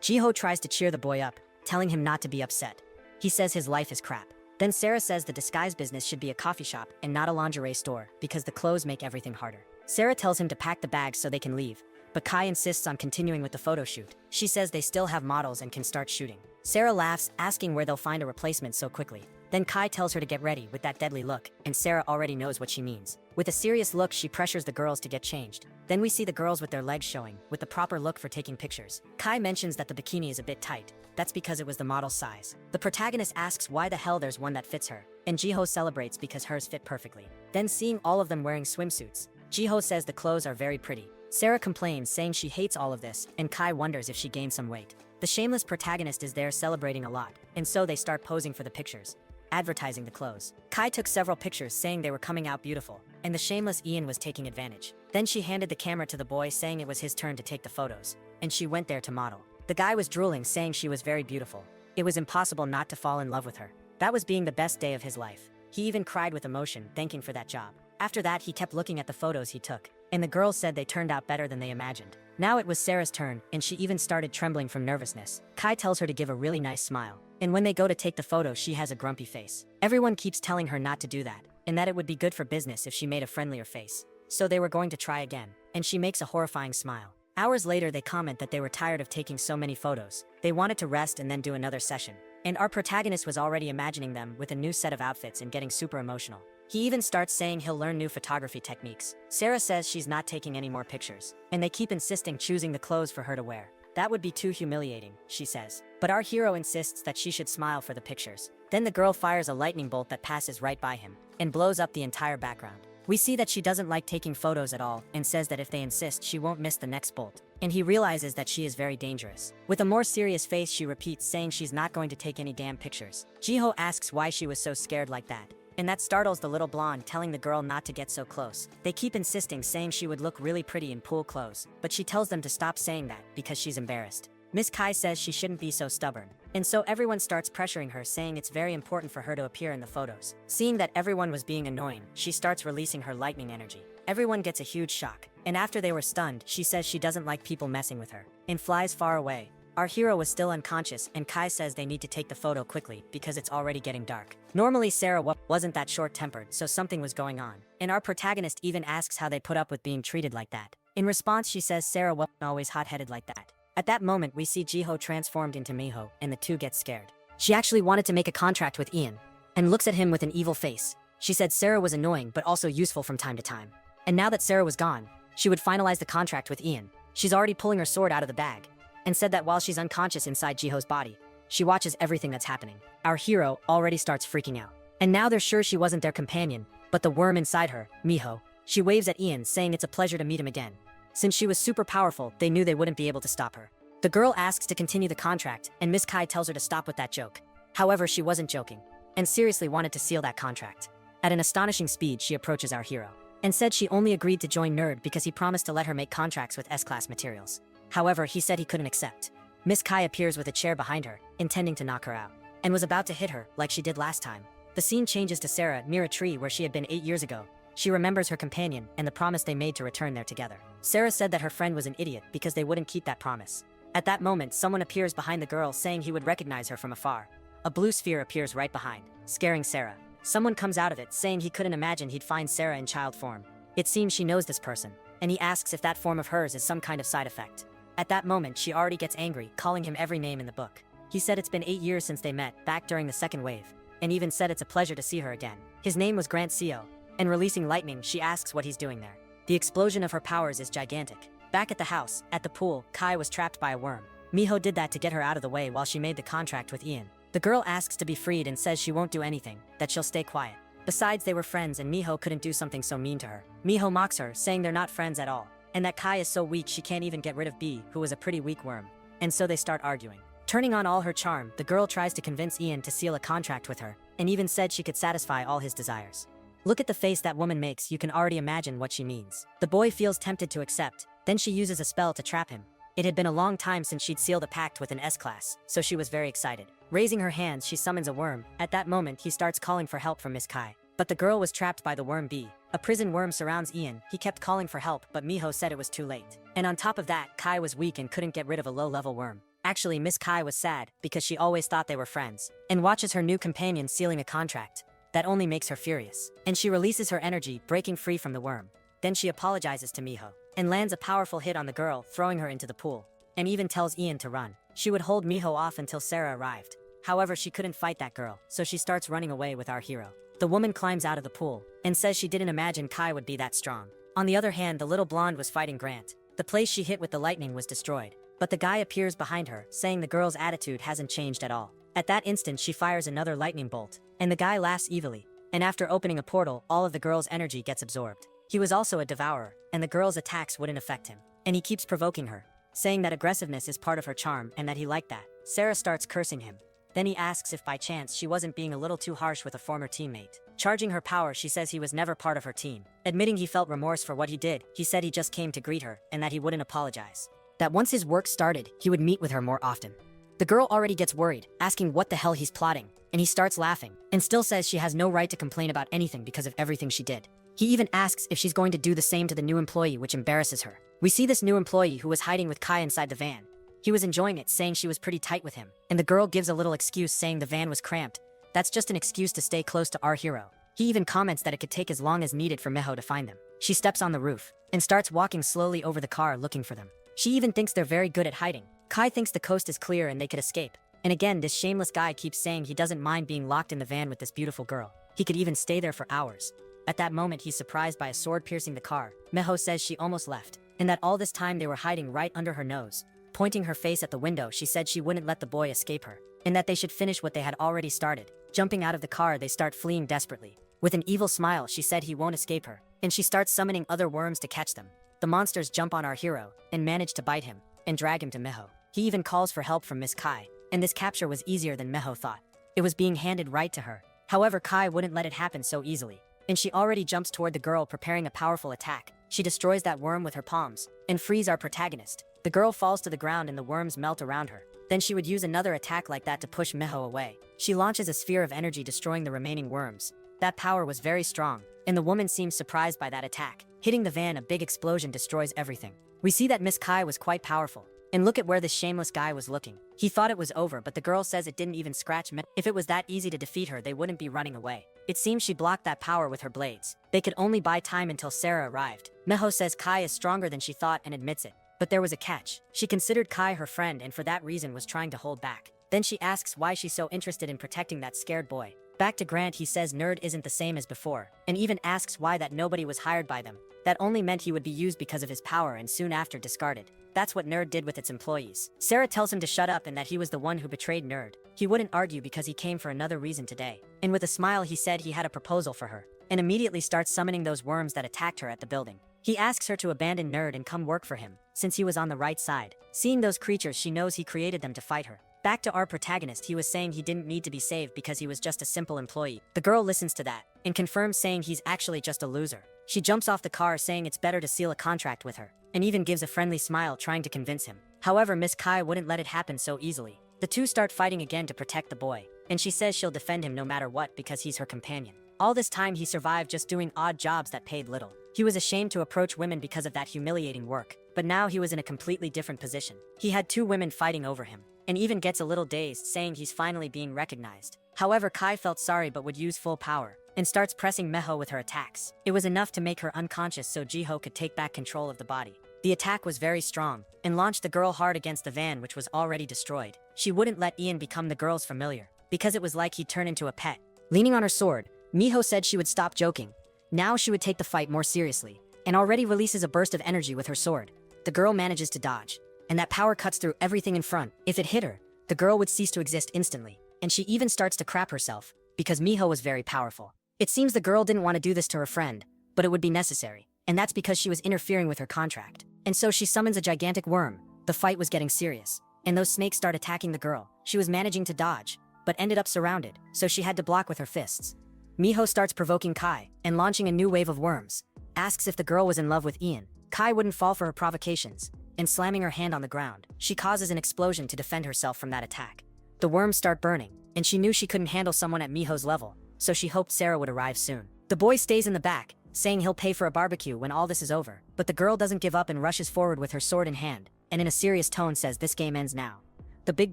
Jiho tries to cheer the boy up, telling him not to be upset. He says his life is crap. Then Sarah says the disguise business should be a coffee shop and not a lingerie store because the clothes make everything harder. Sarah tells him to pack the bags so they can leave, but Kai insists on continuing with the photo shoot. She says they still have models and can start shooting. Sarah laughs, asking where they'll find a replacement so quickly. Then Kai tells her to get ready with that deadly look, and Sarah already knows what she means. With a serious look, she pressures the girls to get changed. Then we see the girls with their legs showing, with the proper look for taking pictures. Kai mentions that the bikini is a bit tight. That's because it was the model's size. The protagonist asks why the hell there's one that fits her, and Jiho celebrates because hers fit perfectly. Then seeing all of them wearing swimsuits, Jiho says the clothes are very pretty. Sarah complains, saying she hates all of this, and Kai wonders if she gained some weight. The shameless protagonist is there celebrating a lot, and so they start posing for the pictures, advertising the clothes. Kai took several pictures saying they were coming out beautiful, and the shameless Ian was taking advantage. Then she handed the camera to the boy, saying it was his turn to take the photos, and she went there to model. The guy was drooling, saying she was very beautiful. It was impossible not to fall in love with her. That was being the best day of his life. He even cried with emotion, thanking for that job. After that, he kept looking at the photos he took, and the girls said they turned out better than they imagined. Now it was Sarah's turn, and she even started trembling from nervousness. Kai tells her to give a really nice smile, and when they go to take the photo, she has a grumpy face. Everyone keeps telling her not to do that, and that it would be good for business if she made a friendlier face. So they were going to try again, and she makes a horrifying smile. Hours later, they comment that they were tired of taking so many photos. They wanted to rest and then do another session. And our protagonist was already imagining them with a new set of outfits and getting super emotional. He even starts saying he'll learn new photography techniques. Sarah says she's not taking any more pictures, and they keep insisting choosing the clothes for her to wear. That would be too humiliating, she says. But our hero insists that she should smile for the pictures. Then the girl fires a lightning bolt that passes right by him and blows up the entire background. We see that she doesn't like taking photos at all and says that if they insist, she won't miss the next bolt. And he realizes that she is very dangerous. With a more serious face, she repeats, saying she's not going to take any damn pictures. Jiho asks why she was so scared like that, and that startles the little blonde, telling the girl not to get so close. They keep insisting, saying she would look really pretty in pool clothes, but she tells them to stop saying that because she's embarrassed. Miss Kai says she shouldn't be so stubborn, and so everyone starts pressuring her, saying it's very important for her to appear in the photos. Seeing that everyone was being annoying, she starts releasing her lightning energy. Everyone gets a huge shock, and after they were stunned, she says she doesn't like people messing with her, and flies far away. Our hero was still unconscious, and Kai says they need to take the photo quickly because it's already getting dark. Normally Sarah wasn't that short-tempered, so something was going on, and our protagonist even asks how they put up with being treated like that. In response, she says Sarah wasn't always hot-headed like that. At that moment, we see Jiho transformed into Miho, and the two get scared. She actually wanted to make a contract with Ian, and looks at him with an evil face. She said Sarah was annoying but also useful from time to time. And now that Sarah was gone, she would finalize the contract with Ian. She's already pulling her sword out of the bag, and said that while she's unconscious inside Jiho's body, she watches everything that's happening. Our hero already starts freaking out. And now they're sure she wasn't their companion, but the worm inside her, Miho. She waves at Ian, saying it's a pleasure to meet him again. Since she was super powerful, they knew they wouldn't be able to stop her. The girl asks to continue the contract, and Miss Kai tells her to stop with that joke. However, she wasn't joking, and seriously wanted to seal that contract. At an astonishing speed, she approaches our hero and said she only agreed to join Nerd because he promised to let her make contracts with S-class materials. However, he said he couldn't accept. Miss Kai appears with a chair behind her, intending to knock her out, and was about to hit her like she did last time. The scene changes to Sarah near a tree where she had been 8 years ago. She remembers her companion and the promise they made to return there together. Sarah said that her friend was an idiot because they wouldn't keep that promise. At that moment, someone appears behind the girl saying he would recognize her from afar. A blue sphere appears right behind, scaring Sarah. Someone comes out of it saying he couldn't imagine he'd find Sarah in child form. It seems she knows this person, and he asks if that form of hers is some kind of side effect. At that moment, she already gets angry, calling him every name in the book. He said it's been 8 years since they met, back during the second wave, and even said it's a pleasure to see her again. His name was Grant Seo, and releasing lightning, she asks what he's doing there. The explosion of her powers is gigantic. Back at the house, at the pool, Kai was trapped by a worm. Miho did that to get her out of the way while she made the contract with Ian. The girl asks to be freed and says she won't do anything, that she'll stay quiet. Besides, they were friends and Miho couldn't do something so mean to her. Miho mocks her, saying they're not friends at all, and that Kai is so weak she can't even get rid of B, who was a pretty weak worm. And so they start arguing. Turning on all her charm, the girl tries to convince Ian to seal a contract with her, and even said she could satisfy all his desires. Look at the face that woman makes, you can already imagine what she means. The boy feels tempted to accept, then she uses a spell to trap him. It had been a long time since she'd sealed a pact with an S-class, so she was very excited. Raising her hands, she summons a worm. At that moment, he starts calling for help from Miss Kai. But the girl was trapped by the worm B. A prison worm surrounds Ian. He kept calling for help, but Miho said it was too late. And on top of that, Kai was weak and couldn't get rid of a low-level worm. Actually, Miss Kai was sad, because she always thought they were friends, and watches her new companion sealing a contract. That only makes her furious. And she releases her energy, breaking free from the worm. Then she apologizes to Miho, and lands a powerful hit on the girl, throwing her into the pool. And even tells Ian to run. She would hold Miho off until Sarah arrived. However, she couldn't fight that girl, so she starts running away with our hero. The woman climbs out of the pool, and says she didn't imagine Kai would be that strong. On the other hand, the little blonde was fighting Grant. The place she hit with the lightning was destroyed. But the guy appears behind her, saying the girl's attitude hasn't changed at all. At that instant, she fires another lightning bolt, and the guy laughs evilly. And after opening a portal, all of the girl's energy gets absorbed. He was also a devourer, and the girl's attacks wouldn't affect him. And he keeps provoking her, saying that aggressiveness is part of her charm and that he liked that. Sarah starts cursing him. Then he asks if by chance she wasn't being a little too harsh with a former teammate. Charging her power, she says he was never part of her team. Admitting he felt remorse for what he did, he said he just came to greet her and that he wouldn't apologize. That once his work started, he would meet with her more often. The girl already gets worried, asking what the hell he's plotting, and he starts laughing, and still says she has no right to complain about anything because of everything she did. He even asks if she's going to do the same to the new employee, which embarrasses her. We see this new employee who was hiding with Kai inside the van. He was enjoying it, saying she was pretty tight with him, and the girl gives a little excuse saying the van was cramped. That's just an excuse to stay close to our hero. He even comments that it could take as long as needed for Miho to find them. She steps on the roof, and starts walking slowly over the car looking for them. She even thinks they're very good at hiding. Kai thinks the coast is clear and they could escape. And again, this shameless guy keeps saying he doesn't mind being locked in the van with this beautiful girl. He could even stay there for hours. At that moment, he's surprised by a sword piercing the car. Miho says she almost left, and that all this time they were hiding right under her nose. Pointing her face at the window, she said she wouldn't let the boy escape her, and that they should finish what they had already started. Jumping out of the car, they start fleeing desperately. With an evil smile, she said he won't escape her, and she starts summoning other worms to catch them. The monsters jump on our hero, and manage to bite him, and drag him to Miho. He even calls for help from Miss Kai, and this capture was easier than Miho thought. It was being handed right to her. However, Kai wouldn't let it happen so easily, and she already jumps toward the girl, preparing a powerful attack. She destroys that worm with her palms, and frees our protagonist. The girl falls to the ground and the worms melt around her. Then she would use another attack like that to push Miho away. She launches a sphere of energy, destroying the remaining worms. That power was very strong, and the woman seems surprised by that attack. Hitting the van, a big explosion destroys everything. We see that Miss Kai was quite powerful. And look at where this shameless guy was looking. He thought it was over, but the girl says it didn't even scratch Miho. If it was that easy to defeat her, they wouldn't be running away. It seems she blocked that power with her blades. They could only buy time until Sarah arrived. Miho says Kai is stronger than she thought and admits it. But there was a catch. She considered Kai her friend and for that reason was trying to hold back. Then she asks why she's so interested in protecting that scared boy. Back to Grant, he says Nerd isn't the same as before, and even asks why that nobody was hired by them. That only meant he would be used because of his power and soon after discarded. That's what Nerd did with its employees. Sarah tells him to shut up and that he was the one who betrayed Nerd. He wouldn't argue because he came for another reason today. And with a smile he said he had a proposal for her, and immediately starts summoning those worms that attacked her at the building. He asks her to abandon Nerd and come work for him, since he was on the right side. Seeing those creatures, she knows he created them to fight her. Back to our protagonist, he was saying he didn't need to be saved because he was just a simple employee. The girl listens to that and confirms saying he's actually just a loser. She jumps off the car saying it's better to seal a contract with her, and even gives a friendly smile trying to convince him. However, Miss Kai wouldn't let it happen so easily. The two start fighting again to protect the boy, and she says she'll defend him no matter what because he's her companion. All this time he survived just doing odd jobs that paid little. He was ashamed to approach women because of that humiliating work, but now he was in a completely different position. He had two women fighting over him, and even gets a little dazed saying he's finally being recognized. However, Kai felt sorry but would use full power, and starts pressing Miho with her attacks. It was enough to make her unconscious so Jiho could take back control of the body. The attack was very strong, and launched the girl hard against the van which was already destroyed. She wouldn't let Ian become the girl's familiar, because it was like he'd turn into a pet. Leaning on her sword, Miho said she would stop joking. Now she would take the fight more seriously, and already releases a burst of energy with her sword. The girl manages to dodge, and that power cuts through everything in front. If it hit her, the girl would cease to exist instantly, and she even starts to crap herself, because Miho was very powerful. It seems the girl didn't want to do this to her friend, but it would be necessary, and that's because she was interfering with her contract. And so she summons a gigantic worm. The fight was getting serious, and those snakes start attacking the girl. She was managing to dodge, but ended up surrounded, so she had to block with her fists. Miho starts provoking Kai, and launching a new wave of worms. Asks if the girl was in love with Ian. Kai wouldn't fall for her provocations, and slamming her hand on the ground, she causes an explosion to defend herself from that attack. The worms start burning, and she knew she couldn't handle someone at Miho's level, so she hoped Sarah would arrive soon. The boy stays in the back, saying he'll pay for a barbecue when all this is over, but the girl doesn't give up and rushes forward with her sword in hand, and in a serious tone says this game ends now. The big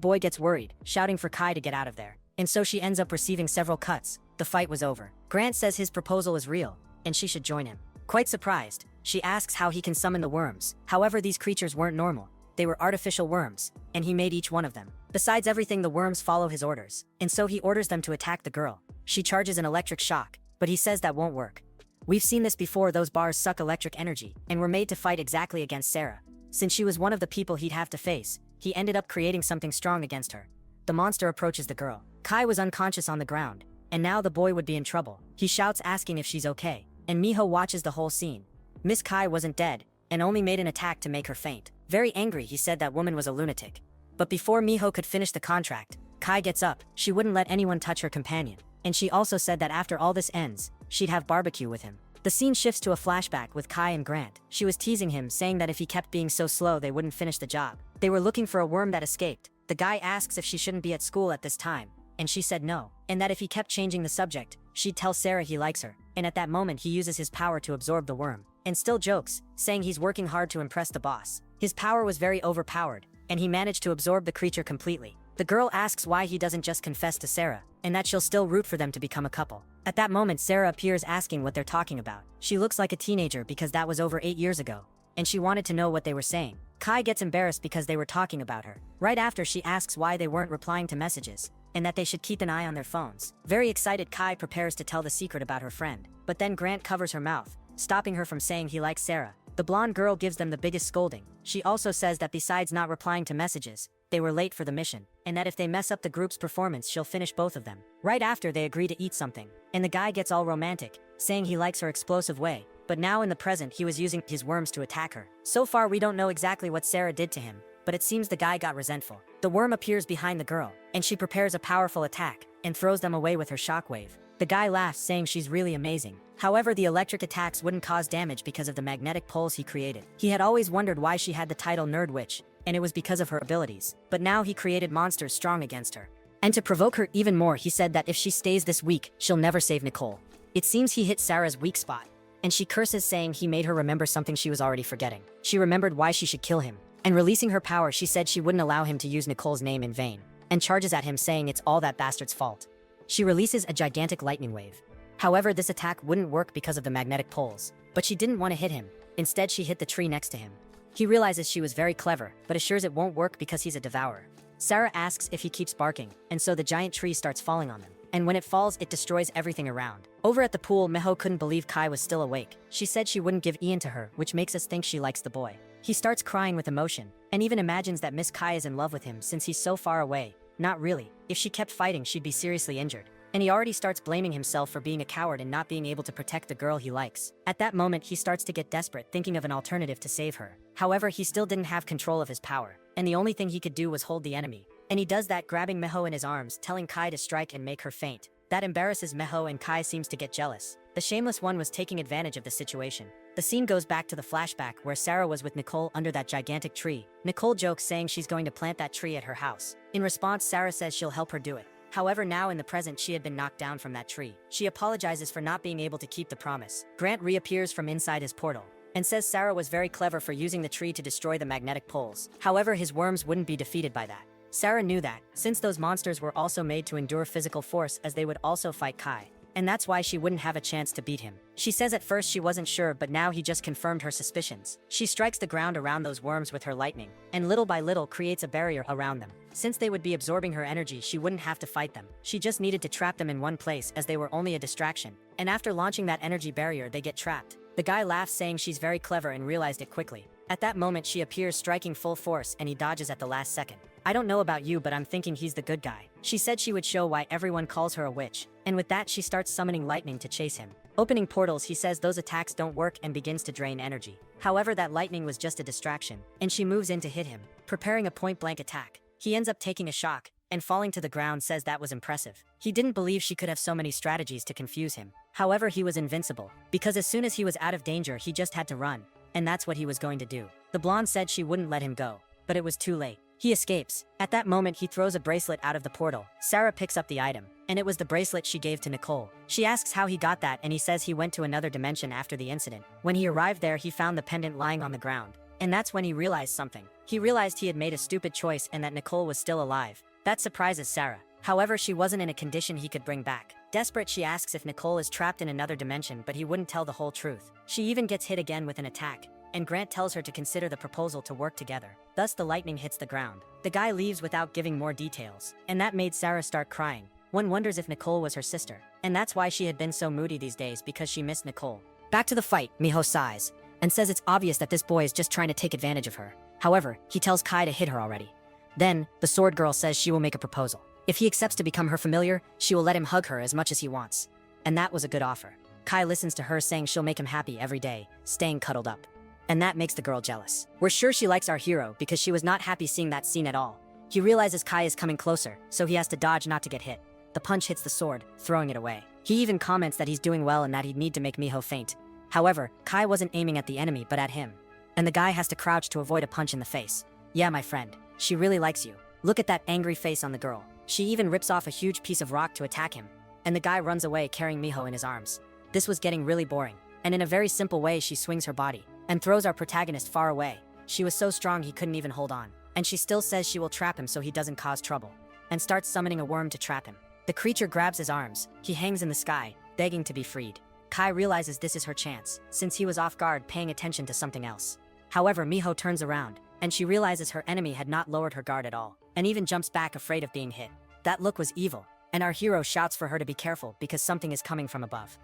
boy gets worried, shouting for Kai to get out of there, and so she ends up receiving several cuts. The fight was over. Grant says his proposal is real, and she should join him. Quite surprised, she asks how he can summon the worms. However, these creatures weren't normal. They were artificial worms, and he made each one of them. Besides everything, the worms follow his orders, and so he orders them to attack the girl. She charges an electric shock, but he says that won't work. We've seen this before, those bars suck electric energy, and were made to fight exactly against Sarah. Since she was one of the people he'd have to face, he ended up creating something strong against her. The monster approaches the girl. Kai was unconscious on the ground, and now the boy would be in trouble. He shouts asking if she's okay, and Miho watches the whole scene. Miss Kai wasn't dead, and only made an attack to make her faint. Very angry, he said that woman was a lunatic. But before Miho could finish the contract, Kai gets up. She wouldn't let anyone touch her companion, and she also said that after all this ends, she'd have barbecue with him. The scene shifts to a flashback with Kai and Grant. She was teasing him, saying that if he kept being so slow they wouldn't finish the job. They were looking for a worm that escaped. The guy asks if she shouldn't be at school at this time, and she said no, and that if he kept changing the subject, she'd tell Sarah he likes her. And at that moment he uses his power to absorb the worm, and still jokes, saying he's working hard to impress the boss. His power was very overpowered, and he managed to absorb the creature completely. The girl asks why he doesn't just confess to Sarah, and that she'll still root for them to become a couple. At that moment, Sarah appears asking what they're talking about. She looks like a teenager because that was over 8 years ago, and she wanted to know what they were saying. Kai gets embarrassed because they were talking about her. Right after, she asks why they weren't replying to messages, and that they should keep an eye on their phones. Very excited, Kai prepares to tell the secret about her friend, but then Grant covers her mouth, stopping her from saying he likes Sarah. The blonde girl gives them the biggest scolding. She also says that besides not replying to messages, they were late for the mission, and that if they mess up the group's performance, she'll finish both of them. Right after, they agree to eat something, and the guy gets all romantic, saying he likes her explosive way, but now in the present he was using his worms to attack her. So far we don't know exactly what Sarah did to him, but it seems the guy got resentful. The worm appears behind the girl, and she prepares a powerful attack, and throws them away with her shockwave. The guy laughs, saying she's really amazing. However, the electric attacks wouldn't cause damage because of the magnetic poles he created. He had always wondered why she had the title Nerd Witch, and it was because of her abilities. But now he created monsters strong against her. And to provoke her even more, he said that if she stays this weak, she'll never save Nicole. It seems he hit Sarah's weak spot, and she curses, saying he made her remember something she was already forgetting. She remembered why she should kill him, and releasing her power, she said she wouldn't allow him to use Nicole's name in vain, and charges at him, saying it's all that bastard's fault. She releases a gigantic lightning wave. However, this attack wouldn't work because of the magnetic poles, but she didn't want to hit him. Instead, she hit the tree next to him. He realizes she was very clever, but assures it won't work because he's a devourer. Sarah asks if he keeps barking, and so the giant tree starts falling on them. And when it falls, it destroys everything around. Over at the pool, Miho couldn't believe Kai was still awake. She said she wouldn't give Ian to her, which makes us think she likes the boy. He starts crying with emotion, and even imagines that Miss Kai is in love with him since he's so far away. Not really. If she kept fighting, she'd be seriously injured. And he already starts blaming himself for being a coward and not being able to protect the girl he likes. At that moment, he starts to get desperate, thinking of an alternative to save her. However, he still didn't have control of his power, and the only thing he could do was hold the enemy. And he does that grabbing Miho in his arms, telling Kai to strike and make her faint. That embarrasses Miho and Kai seems to get jealous. The shameless one was taking advantage of the situation. The scene goes back to the flashback where Sarah was with Nicole under that gigantic tree. Nicole jokes saying she's going to plant that tree at her house. In response, Sarah says she'll help her do it. However, now in the present, she had been knocked down from that tree. She apologizes for not being able to keep the promise. Grant reappears from inside his portal and says Sarah was very clever for using the tree to destroy the magnetic poles. However, his worms wouldn't be defeated by that. Sarah knew that, since those monsters were also made to endure physical force, as they would also fight Kai. And that's why she wouldn't have a chance to beat him. She says at first she wasn't sure, but now he just confirmed her suspicions. She strikes the ground around those worms with her lightning, and little by little creates a barrier around them. Since they would be absorbing her energy, she wouldn't have to fight them. She just needed to trap them in one place, as they were only a distraction. And after launching that energy barrier, they get trapped. The guy laughs, saying she's very clever and realized it quickly. At that moment, she appears striking full force, and he dodges at the last second. I don't know about you, but I'm thinking he's the good guy. She said she would show why everyone calls her a witch. And with that, she starts summoning lightning to chase him. Opening portals, he says those attacks don't work and begins to drain energy. However, that lightning was just a distraction, and she moves in to hit him, preparing a point-blank attack. He ends up taking a shock, and falling to the ground, says that was impressive. He didn't believe she could have so many strategies to confuse him. However, he was invincible, because as soon as he was out of danger, he just had to run. And that's what he was going to do. The blonde said she wouldn't let him go, but it was too late. He escapes. At that moment, he throws a bracelet out of the portal. Sarah picks up the item, and it was the bracelet she gave to Nicole. She asks how he got that, and he says he went to another dimension after the incident. When he arrived there, he found the pendant lying on the ground. And that's when he realized something. He realized he had made a stupid choice and that Nicole was still alive. That surprises Sarah. However, she wasn't in a condition he could bring back. Desperate, she asks if Nicole is trapped in another dimension, but he wouldn't tell the whole truth. She even gets hit again with an attack, and Grant tells her to consider the proposal to work together. Thus, the lightning hits the ground. The guy leaves without giving more details, and that made Sarah start crying. One wonders if Nicole was her sister, and that's why she had been so moody these days, because she missed Nicole. Back to the fight, Miho sighs, and says it's obvious that this boy is just trying to take advantage of her. However, he tells Kai to hit her already. Then, the sword girl says she will make a proposal. If he accepts to become her familiar, she will let him hug her as much as he wants. And that was a good offer. Kai listens to her, saying she'll make him happy every day, staying cuddled up. And that makes the girl jealous. We're sure she likes our hero, because she was not happy seeing that scene at all. He realizes Kai is coming closer, so he has to dodge not to get hit. The punch hits the sword, throwing it away. He even comments that he's doing well and that he'd need to make Miho faint. However, Kai wasn't aiming at the enemy but at him. And the guy has to crouch to avoid a punch in the face. Yeah, my friend, she really likes you. Look at that angry face on the girl. She even rips off a huge piece of rock to attack him. And the guy runs away carrying Miho in his arms. This was getting really boring. And in a very simple way, she swings her body and throws our protagonist far away. She was so strong he couldn't even hold on. And she still says she will trap him so he doesn't cause trouble, and starts summoning a worm to trap him. The creature grabs his arms. He hangs in the sky, begging to be freed. Kai realizes this is her chance, since he was off guard paying attention to something else. However, Miho turns around, and she realizes her enemy had not lowered her guard at all, and even jumps back afraid of being hit. That look was evil, and our hero shouts for her to be careful because something is coming from above.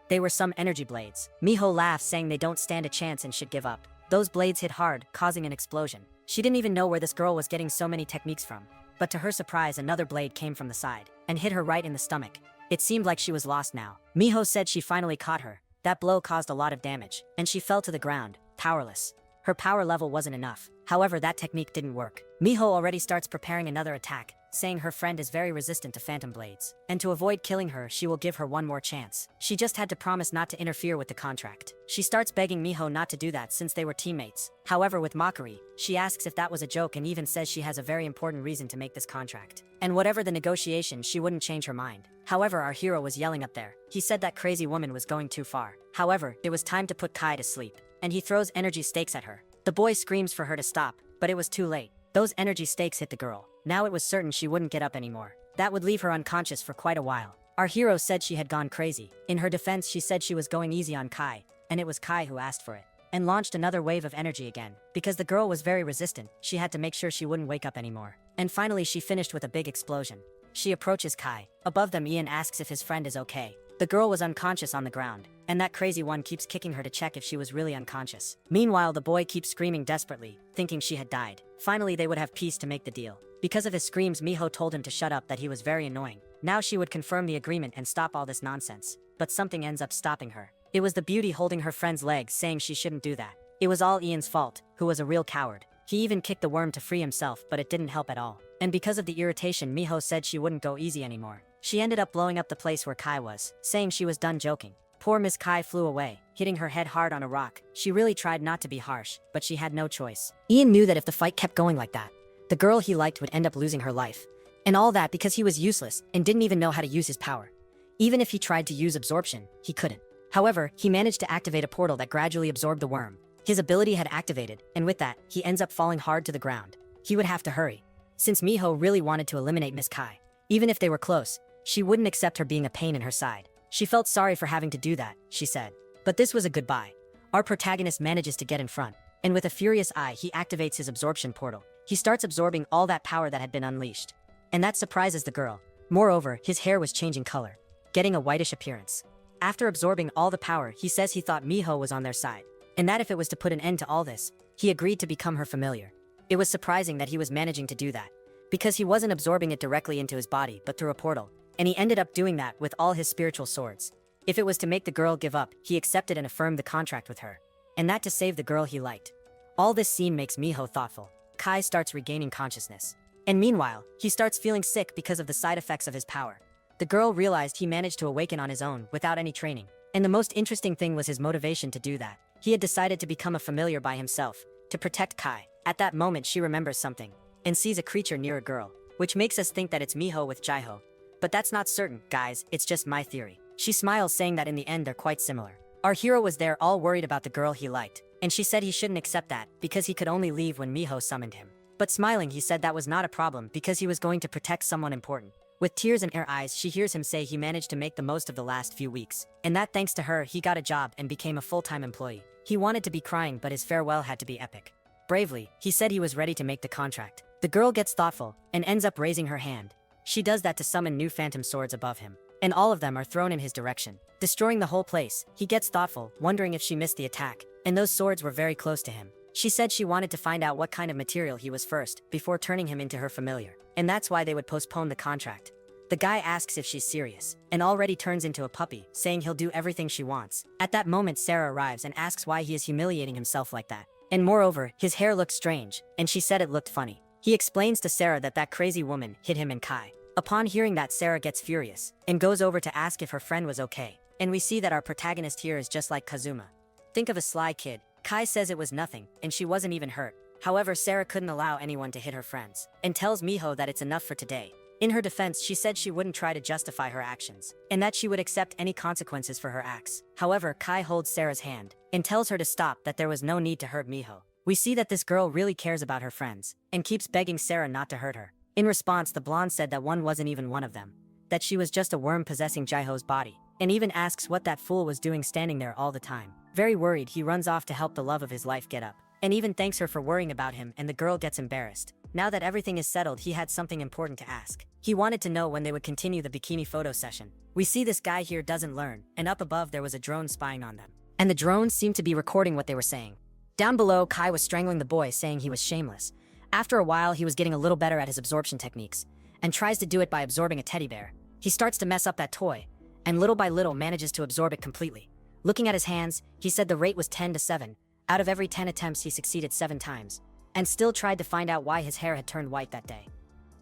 They were some energy blades. Miho laughs, saying they don't stand a chance and should give up. Those blades hit hard, causing an explosion. She didn't even know where this girl was getting so many techniques from. But to her surprise, another blade came from the side and hit her right in the stomach. It seemed like she was lost now. Miho said she finally caught her. That blow caused a lot of damage, and she fell to the ground, powerless. Her power level wasn't enough. However, that technique didn't work. Miho already starts preparing another attack, saying her friend is very resistant to phantom blades, and to avoid killing her, she will give her one more chance. She just had to promise not to interfere with the contract. She starts begging Miho not to do that since they were teammates. However, with mockery, she asks if that was a joke and even says she has a very important reason to make this contract. And whatever the negotiation, she wouldn't change her mind. However, our hero was yelling up there. He said that crazy woman was going too far. However, it was time to put Kai to sleep, and he throws energy stakes at her. The boy screams for her to stop, but it was too late. Those energy stakes hit the girl. Now it was certain she wouldn't get up anymore. That would leave her unconscious for quite a while. Our hero said she had gone crazy. In her defense, she said she was going easy on Kai, and it was Kai who asked for it, and launched another wave of energy again. Because the girl was very resistant, she had to make sure she wouldn't wake up anymore. And finally, she finished with a big explosion. She approaches Kai. Above them, Ian asks if his friend is okay. The girl was unconscious on the ground, and that crazy one keeps kicking her to check if she was really unconscious. Meanwhile, the boy keeps screaming desperately, thinking she had died. Finally, they would have peace to make the deal. Because of his screams, Miho told him to shut up, that he was very annoying. Now she would confirm the agreement and stop all this nonsense. But something ends up stopping her. It was the beauty holding her friend's legs, saying she shouldn't do that. It was all Ian's fault, who was a real coward. He even kicked the worm to free himself, but it didn't help at all. And because of the irritation, Miho said she wouldn't go easy anymore. She ended up blowing up the place where Kai was, saying she was done joking. Poor Miss Kai flew away, hitting her head hard on a rock. She really tried not to be harsh, but she had no choice. Ian knew that if the fight kept going like that, the girl he liked would end up losing her life. And all that because he was useless and didn't even know how to use his power. Even if he tried to use absorption, he couldn't. However, he managed to activate a portal that gradually absorbed the worm. His ability had activated, and with that, he ends up falling hard to the ground. He would have to hurry. Since Miho really wanted to eliminate Miss Kai, even if they were close, she wouldn't accept her being a pain in her side. She felt sorry for having to do that, she said. But this was a goodbye. Our protagonist manages to get in front, and with a furious eye, he activates his absorption portal. He starts absorbing all that power that had been unleashed. And that surprises the girl. Moreover, his hair was changing color, getting a whitish appearance. After absorbing all the power, he says he thought Miho was on their side, and that if it was to put an end to all this, he agreed to become her familiar. It was surprising that he was managing to do that, because he wasn't absorbing it directly into his body, but through a portal, and he ended up doing that with all his spiritual swords. If it was to make the girl give up, he accepted and affirmed the contract with her, and that to save the girl he liked. All this scene makes Miho thoughtful. Kai starts regaining consciousness. And meanwhile, he starts feeling sick because of the side effects of his power. The girl realized he managed to awaken on his own without any training. And the most interesting thing was his motivation to do that. He had decided to become a familiar by himself, to protect Kai. At that moment, she remembers something, and sees a creature near a girl, which makes us think that it's Miho with Jaiho. But that's not certain, guys, it's just my theory. She smiles, saying that in the end they're quite similar. Our hero was there all worried about the girl he liked, and she said he shouldn't accept that, because he could only leave when Miho summoned him. But smiling, he said that was not a problem because he was going to protect someone important. With tears in her eyes, she hears him say he managed to make the most of the last few weeks, and that thanks to her, he got a job and became a full-time employee. He wanted to be crying, but his farewell had to be epic. Bravely, he said he was ready to make the contract. The girl gets thoughtful and ends up raising her hand. She does that to summon new phantom swords above him, and all of them are thrown in his direction, destroying the whole place. He gets thoughtful, wondering if she missed the attack, and those swords were very close to him. She said she wanted to find out what kind of material he was first, before turning him into her familiar, and that's why they would postpone the contract. The guy asks if she's serious, and already turns into a puppy, saying he'll do everything she wants. At that moment, Sarah arrives and asks why he is humiliating himself like that. And moreover, his hair looks strange, and she said it looked funny. He explains to Sarah that that crazy woman hit him and Kai. Upon hearing that, Sarah gets furious, and goes over to ask if her friend was okay. And we see that our protagonist here is just like Kazuma. Think of a sly kid. Kai says it was nothing, and she wasn't even hurt. However, Sarah couldn't allow anyone to hit her friends, and tells Miho that it's enough for today. In her defense, she said she wouldn't try to justify her actions, and that she would accept any consequences for her acts. However, Kai holds Sarah's hand, and tells her to stop, that there was no need to hurt Miho. We see that this girl really cares about her friends, and keeps begging Sarah not to hurt her. In response, the blonde said that one wasn't even one of them, that she was just a worm possessing Jaiho's body, and even asks what that fool was doing standing there all the time. Very worried, he runs off to help the love of his life get up, and even thanks her for worrying about him, and the girl gets embarrassed. Now that everything is settled, he had something important to ask. He wanted to know when they would continue the bikini photo session. We see this guy here doesn't learn, and up above there was a drone spying on them. And the drone seemed to be recording what they were saying. Down below, Kai was strangling the boy, saying he was shameless. After a while, he was getting a little better at his absorption techniques, and tries to do it by absorbing a teddy bear. He starts to mess up that toy, and little by little manages to absorb it completely. Looking at his hands, he said the rate was 10 to 7. Out of every 10 attempts, he succeeded 7 times, and still tried to find out why his hair had turned white that day.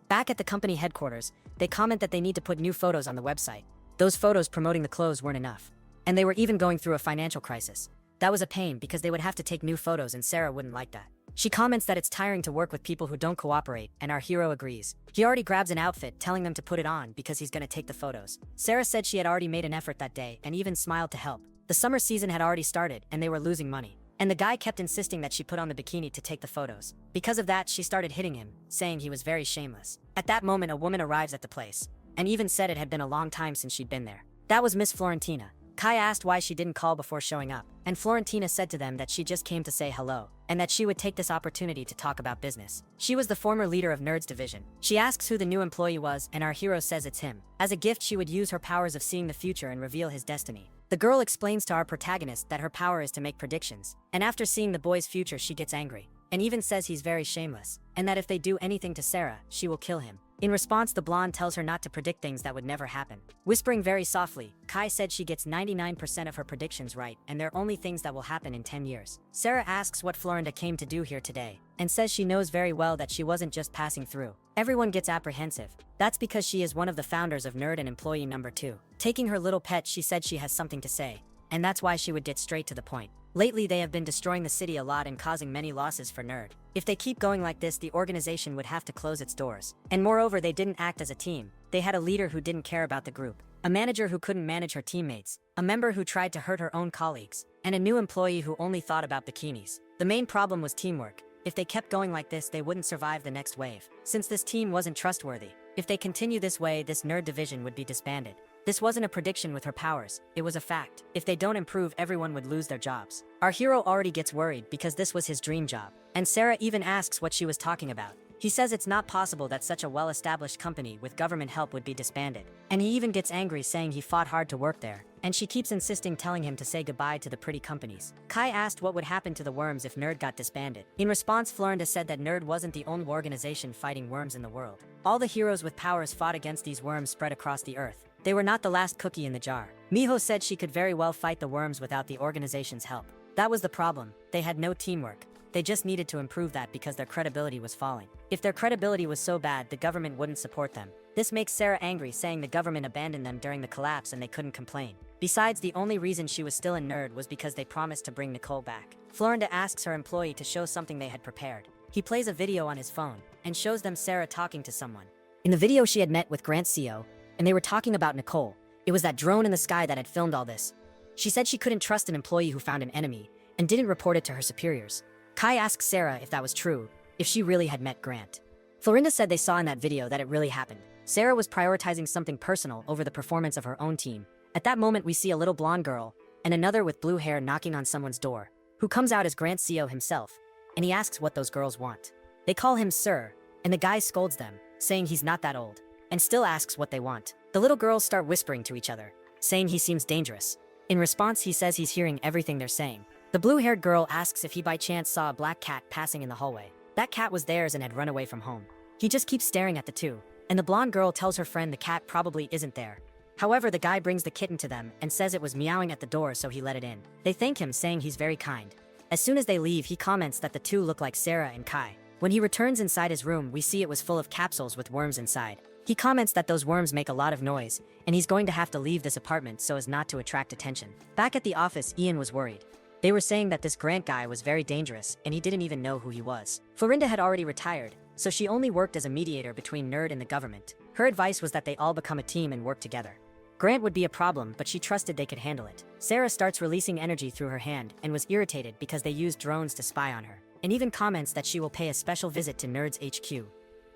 Back at the company headquarters, they comment that they need to put new photos on the website. Those photos promoting the clothes weren't enough, and they were even going through a financial crisis. That was a pain because they would have to take new photos, and Sarah wouldn't like that. She comments that it's tiring to work with people who don't cooperate, and our hero agrees. He already grabs an outfit, telling them to put it on because he's gonna take the photos. Sarah said she had already made an effort that day and even smiled to help. The summer season had already started, and they were losing money. And the guy kept insisting that she put on the bikini to take the photos. Because of that, she started hitting him, saying he was very shameless. At that moment, a woman arrives at the place, and even said it had been a long time since she'd been there. That was Miss Florentina. Kai asked why she didn't call before showing up, and Florentina said to them that she just came to say hello, and that she would take this opportunity to talk about business. She was the former leader of Nerds Division. She asks who the new employee was, and our hero says it's him. As a gift, she would use her powers of seeing the future and reveal his destiny. The girl explains to our protagonist that her power is to make predictions, and after seeing the boy's future, she gets angry, and even says he's very shameless, and that if they do anything to Sarah, she will kill him. In response, the blonde tells her not to predict things that would never happen. Whispering very softly, Kai said she gets 99% of her predictions right, and they're only things that will happen in 10 years. Sarah asks what Florinda came to do here today, and says she knows very well that she wasn't just passing through. Everyone gets apprehensive. That's because she is one of the founders of Nerd and employee number 2. Taking her little pet, she said she has something to say, and that's why she would get straight to the point. Lately, they have been destroying the city a lot and causing many losses for Nerd. If they keep going like this, the organization would have to close its doors. And moreover, they didn't act as a team. They had a leader who didn't care about the group, a manager who couldn't manage her teammates, a member who tried to hurt her own colleagues, and a new employee who only thought about bikinis. The main problem was teamwork. If they kept going like this, they wouldn't survive the next wave, since this team wasn't trustworthy. If they continue this way, this Nerd division would be disbanded. This wasn't a prediction with her powers, it was a fact. If they don't improve, everyone would lose their jobs. Our hero already gets worried because this was his dream job. And Sarah even asks what she was talking about. He says it's not possible that such a well-established company with government help would be disbanded. And he even gets angry, saying he fought hard to work there. And she keeps insisting, telling him to say goodbye to the pretty companies. Kai asked what would happen to the worms if Nerd got disbanded. In response, Florinda said that Nerd wasn't the only organization fighting worms in the world. All the heroes with powers fought against these worms spread across the earth. They were not the last cookie in the jar. Miho said she could very well fight the worms without the organization's help. That was the problem. They had no teamwork. They just needed to improve that because their credibility was falling. If their credibility was so bad, the government wouldn't support them. This makes Sarah angry, saying the government abandoned them during the collapse and they couldn't complain. Besides, the only reason she was still in Nerd was because they promised to bring Nicole back. Florinda asks her employee to show something they had prepared. He plays a video on his phone and shows them Sarah talking to someone. In the video, she had met with Grant CO, and they were talking about Nicole. It was that drone in the sky that had filmed all this. She said she couldn't trust an employee who found an enemy and didn't report it to her superiors. Kai asked Sarah if that was true, if she really had met Grant. Florinda said they saw in that video that it really happened. Sarah was prioritizing something personal over the performance of her own team. At that moment, we see a little blonde girl and another with blue hair knocking on someone's door, who comes out as Grant CO himself, and he asks what those girls want. They call him Sir, and the guy scolds them, saying he's not that old, and still asks what they want. The little girls start whispering to each other, saying he seems dangerous. In response, he says he's hearing everything they're saying. The blue-haired girl asks if he by chance saw a black cat passing in the hallway. That cat was theirs and had run away from home. He just keeps staring at the two, and the blonde girl tells her friend the cat probably isn't there. However, the guy brings the kitten to them and says it was meowing at the door, so he let it in. They thank him, saying he's very kind. As soon as they leave, he comments that the two look like Sarah and Kai. When he returns inside his room, we see it was full of capsules with worms inside. He comments that those worms make a lot of noise, and he's going to have to leave this apartment so as not to attract attention. Back at the office, Ian was worried. They were saying that this Grant guy was very dangerous, and he didn't even know who he was. Florinda had already retired, so she only worked as a mediator between Nerd and the government. Her advice was that they all become a team and work together. Grant would be a problem, but she trusted they could handle it. Sarah starts releasing energy through her hand and was irritated because they used drones to spy on her, and even comments that she will pay a special visit to Nerd's HQ.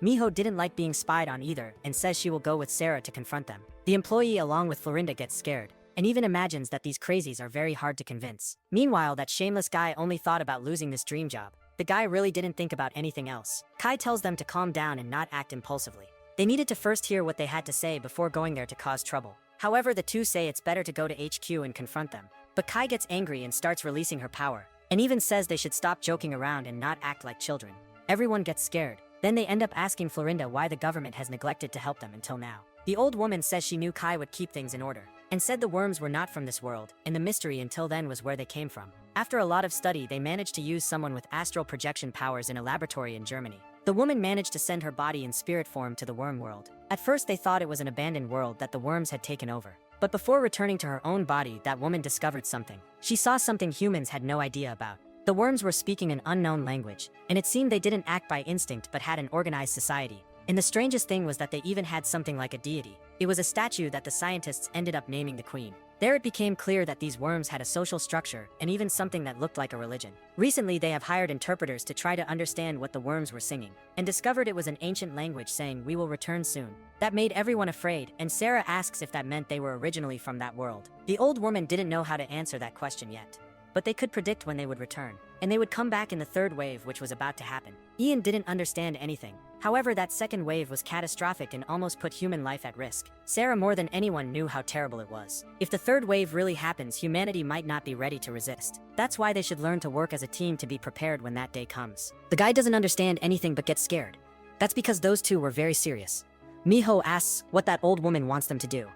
Miho didn't like being spied on either and says she will go with Sarah to confront them. The employee along with Florinda gets scared and even imagines that these crazies are very hard to convince. Meanwhile, that shameless guy only thought about losing this dream job. The guy really didn't think about anything else. Kai tells them to calm down and not act impulsively. They needed to first hear what they had to say before going there to cause trouble. However, the two say it's better to go to HQ and confront them. But Kai gets angry and starts releasing her power, and even says they should stop joking around and not act like children. Everyone gets scared. Then they end up asking Florinda why the government has neglected to help them until now. The old woman says she knew Kai would keep things in order, and said the worms were not from this world, and the mystery until then was where they came from. After a lot of study, they managed to use someone with astral projection powers in a laboratory in Germany. The woman managed to send her body in spirit form to the worm world. At first, they thought it was an abandoned world that the worms had taken over. But before returning to her own body, that woman discovered something. She saw something humans had no idea about. The worms were speaking an unknown language, and it seemed they didn't act by instinct but had an organized society. And the strangest thing was that they even had something like a deity. It was a statue that the scientists ended up naming the queen. There it became clear that these worms had a social structure and even something that looked like a religion. Recently, they have hired interpreters to try to understand what the worms were singing, and discovered it was an ancient language saying, "We will return soon." That made everyone afraid, and Sarah asks if that meant they were originally from that world. The old woman didn't know how to answer that question yet, but they could predict when they would return, and they would come back in the third wave, which was about to happen. Ian didn't understand anything. However, that second wave was catastrophic and almost put human life at risk. Sarah more than anyone knew how terrible it was. If the third wave really happens, humanity might not be ready to resist. That's why they should learn to work as a team to be prepared when that day comes. The guy doesn't understand anything but gets scared. That's because those two were very serious. Miho asks what that old woman wants them to do.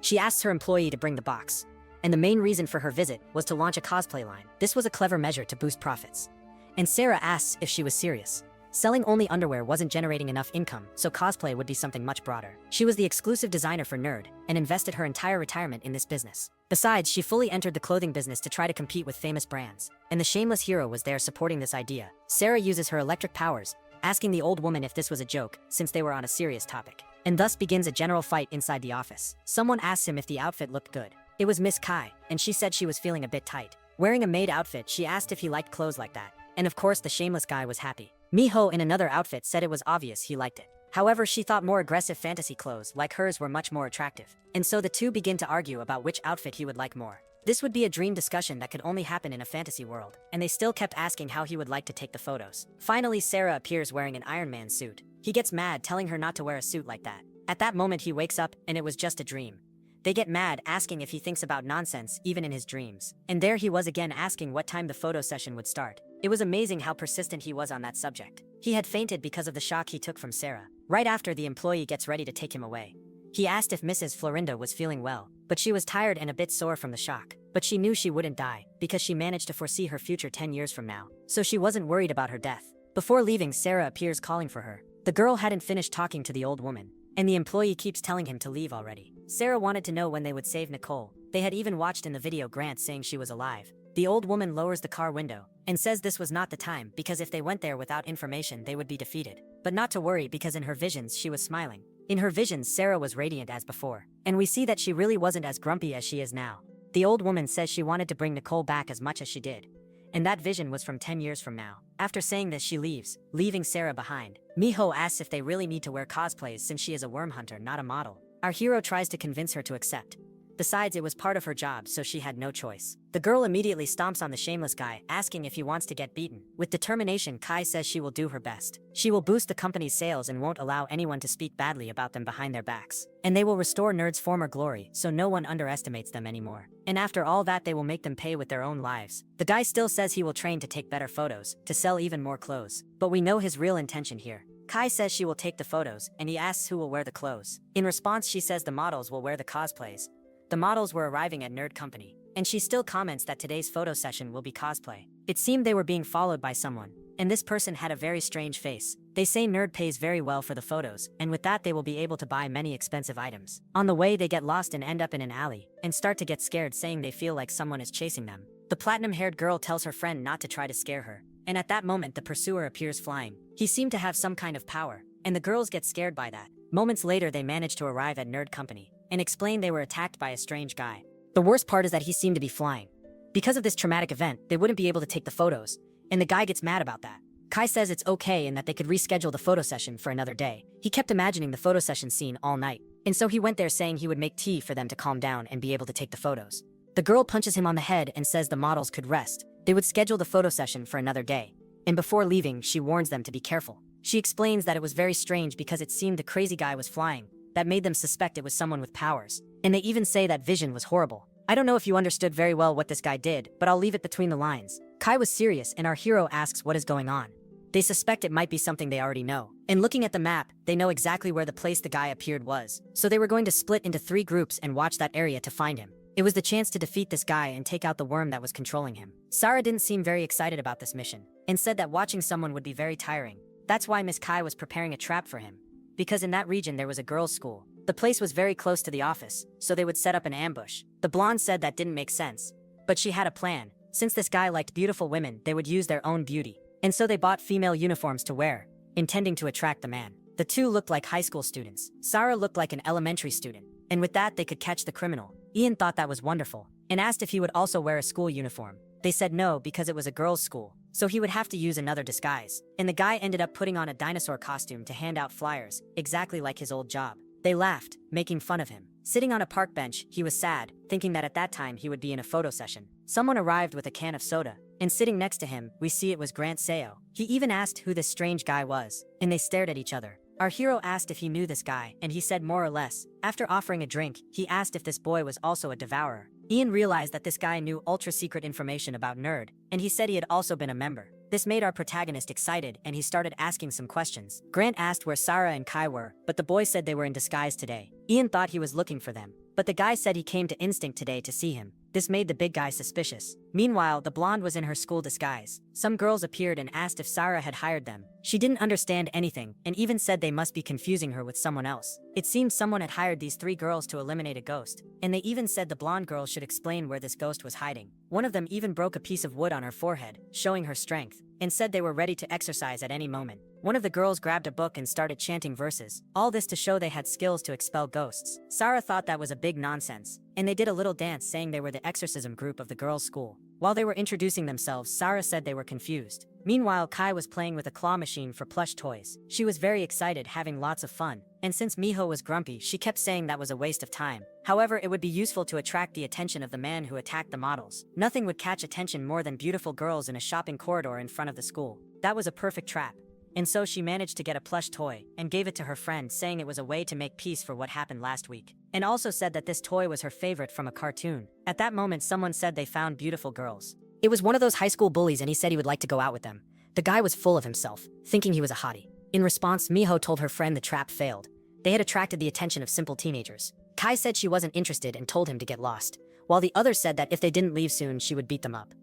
She asks her employee to bring the box. And the main reason for her visit was to launch a cosplay line. This was a clever measure to boost profits. And Sarah asks if she was serious. Selling only underwear wasn't generating enough income, so cosplay would be something much broader. She was the exclusive designer for Nerd, and invested her entire retirement in this business. Besides, she fully entered the clothing business to try to compete with famous brands. And the shameless hero was there supporting this idea. Sarah uses her electric powers, asking the old woman if this was a joke, since they were on a serious topic. And thus begins a general fight inside the office. Someone asks him if the outfit looked good. It was Miss Kai, and she said she was feeling a bit tight. Wearing a maid outfit, she asked if he liked clothes like that. And of course, the shameless guy was happy. Miho in another outfit said it was obvious he liked it. However, she thought more aggressive fantasy clothes like hers were much more attractive. And so the two begin to argue about which outfit he would like more. This would be a dream discussion that could only happen in a fantasy world, and they still kept asking how he would like to take the photos. Finally, Sarah appears wearing an Iron Man suit. He gets mad, telling her not to wear a suit like that. At that moment, he wakes up, and it was just a dream. They get mad, asking if he thinks about nonsense, even in his dreams. And there he was again asking what time the photo session would start. It was amazing how persistent he was on that subject. He had fainted because of the shock he took from Sarah. Right after, the employee gets ready to take him away. He asked if Mrs. Florinda was feeling well, but she was tired and a bit sore from the shock. But she knew she wouldn't die, because she managed to foresee her future 10 years from now. So she wasn't worried about her death. Before leaving, Sarah appears calling for her. The girl hadn't finished talking to the old woman, and the employee keeps telling him to leave already. Sarah wanted to know when they would save Nicole. They had even watched in the video Grant saying she was alive. The old woman lowers the car window and says this was not the time, because if they went there without information, they would be defeated. But not to worry, because in her visions, she was smiling. In her visions, Sarah was radiant as before, and we see that she really wasn't as grumpy as she is now. The old woman says she wanted to bring Nicole back as much as she did, and that vision was from 10 years from now. After saying this, she leaves, leaving Sarah behind. Miho asks if they really need to wear cosplays since she is a worm hunter, not a model. Our hero tries to convince her to accept. Besides, it was part of her job, so she had no choice. The girl immediately stomps on the shameless guy, asking if he wants to get beaten. With determination, Kai says she will do her best. She will boost the company's sales and won't allow anyone to speak badly about them behind their backs. And they will restore Nerd's former glory, so no one underestimates them anymore. And after all that, they will make them pay with their own lives. The guy still says he will train to take better photos, to sell even more clothes. But we know his real intention here. Kai says she will take the photos, and he asks who will wear the clothes. In response, she says the models will wear the cosplays. The models were arriving at Nerd Company, and she still comments that today's photo session will be cosplay. It seemed they were being followed by someone, and this person had a very strange face. They say Nerd pays very well for the photos, and with that they will be able to buy many expensive items. On the way, they get lost and end up in an alley, and start to get scared, saying they feel like someone is chasing them. The platinum-haired girl tells her friend not to try to scare her, and at that moment the pursuer appears flying. He seemed to have some kind of power, and the girls get scared by that. Moments later, they manage to arrive at Nerd Company, and explain they were attacked by a strange guy. The worst part is that he seemed to be flying. Because of this traumatic event, they wouldn't be able to take the photos, and the guy gets mad about that. Kai says it's okay and that they could reschedule the photo session for another day. He kept imagining the photo session scene all night, and so he went there saying he would make tea for them to calm down and be able to take the photos. The girl punches him on the head and says the models could rest. They would schedule the photo session for another day. And before leaving, she warns them to be careful. She explains that it was very strange because it seemed the crazy guy was flying. That made them suspect it was someone with powers. And they even say that vision was horrible. I don't know if you understood very well what this guy did, but I'll leave it between the lines. Kai was serious, and our hero asks what is going on. They suspect it might be something they already know. And looking at the map, they know exactly where the place the guy appeared was. So they were going to split into 3 groups and watch that area to find him. It was the chance to defeat this guy and take out the worm that was controlling him. Sarah didn't seem very excited about this mission, and said that watching someone would be very tiring. That's why Miss Kai was preparing a trap for him. Because in that region there was a girls' school. The place was very close to the office, so they would set up an ambush. The blonde said that didn't make sense, but she had a plan. Since this guy liked beautiful women, they would use their own beauty. And so they bought female uniforms to wear, intending to attract the man. The two looked like high school students. Sarah looked like an elementary student, and with that they could catch the criminal. Ian thought that was wonderful, and asked if he would also wear a school uniform. They said no because it was a girls' school, so he would have to use another disguise. And the guy ended up putting on a dinosaur costume to hand out flyers, exactly like his old job. They laughed, making fun of him. Sitting on a park bench, he was sad, thinking that at that time he would be in a photo session. Someone arrived with a can of soda, and sitting next to him, we see it was Grant Seo. He even asked who this strange guy was, and they stared at each other. Our hero asked if he knew this guy, and he said more or less. After offering a drink, he asked if this boy was also a devourer. Ian realized that this guy knew ultra-secret information about Nerd, and he said he had also been a member. This made our protagonist excited and he started asking some questions. Grant asked where Sarah and Kai were, but the boy said they were in disguise today. Ian thought he was looking for them, but the guy said he came to Instinct today to see him. This made the big guy suspicious. Meanwhile, the blonde was in her school disguise. Some girls appeared and asked if Sarah had hired them. She didn't understand anything and even said they must be confusing her with someone else. It seemed someone had hired these 3 girls to eliminate a ghost, and they even said the blonde girl should explain where this ghost was hiding. One of them even broke a piece of wood on her forehead, showing her strength, and said they were ready to exercise at any moment. One of the girls grabbed a book and started chanting verses, all this to show they had skills to expel ghosts. Sarah thought that was a big nonsense, and they did a little dance saying they were the exorcism group of the girls' school. While they were introducing themselves, Sarah said they were confused. Meanwhile, Kai was playing with a claw machine for plush toys. She was very excited, having lots of fun, and since Miho was grumpy, she kept saying that was a waste of time. However, it would be useful to attract the attention of the man who attacked the models. Nothing would catch attention more than beautiful girls in a shopping corridor in front of the school. That was a perfect trap. And so she managed to get a plush toy and gave it to her friend, saying it was a way to make peace for what happened last week, and also said that this toy was her favorite from a cartoon. At that moment, someone said they found beautiful girls. It was one of those high school bullies and he said he would like to go out with them. The guy was full of himself, thinking he was a hottie. In response, Miho told her friend the trap failed. They had attracted the attention of simple teenagers. Kai said she wasn't interested and told him to get lost, while the others said that if they didn't leave soon, she would beat them up.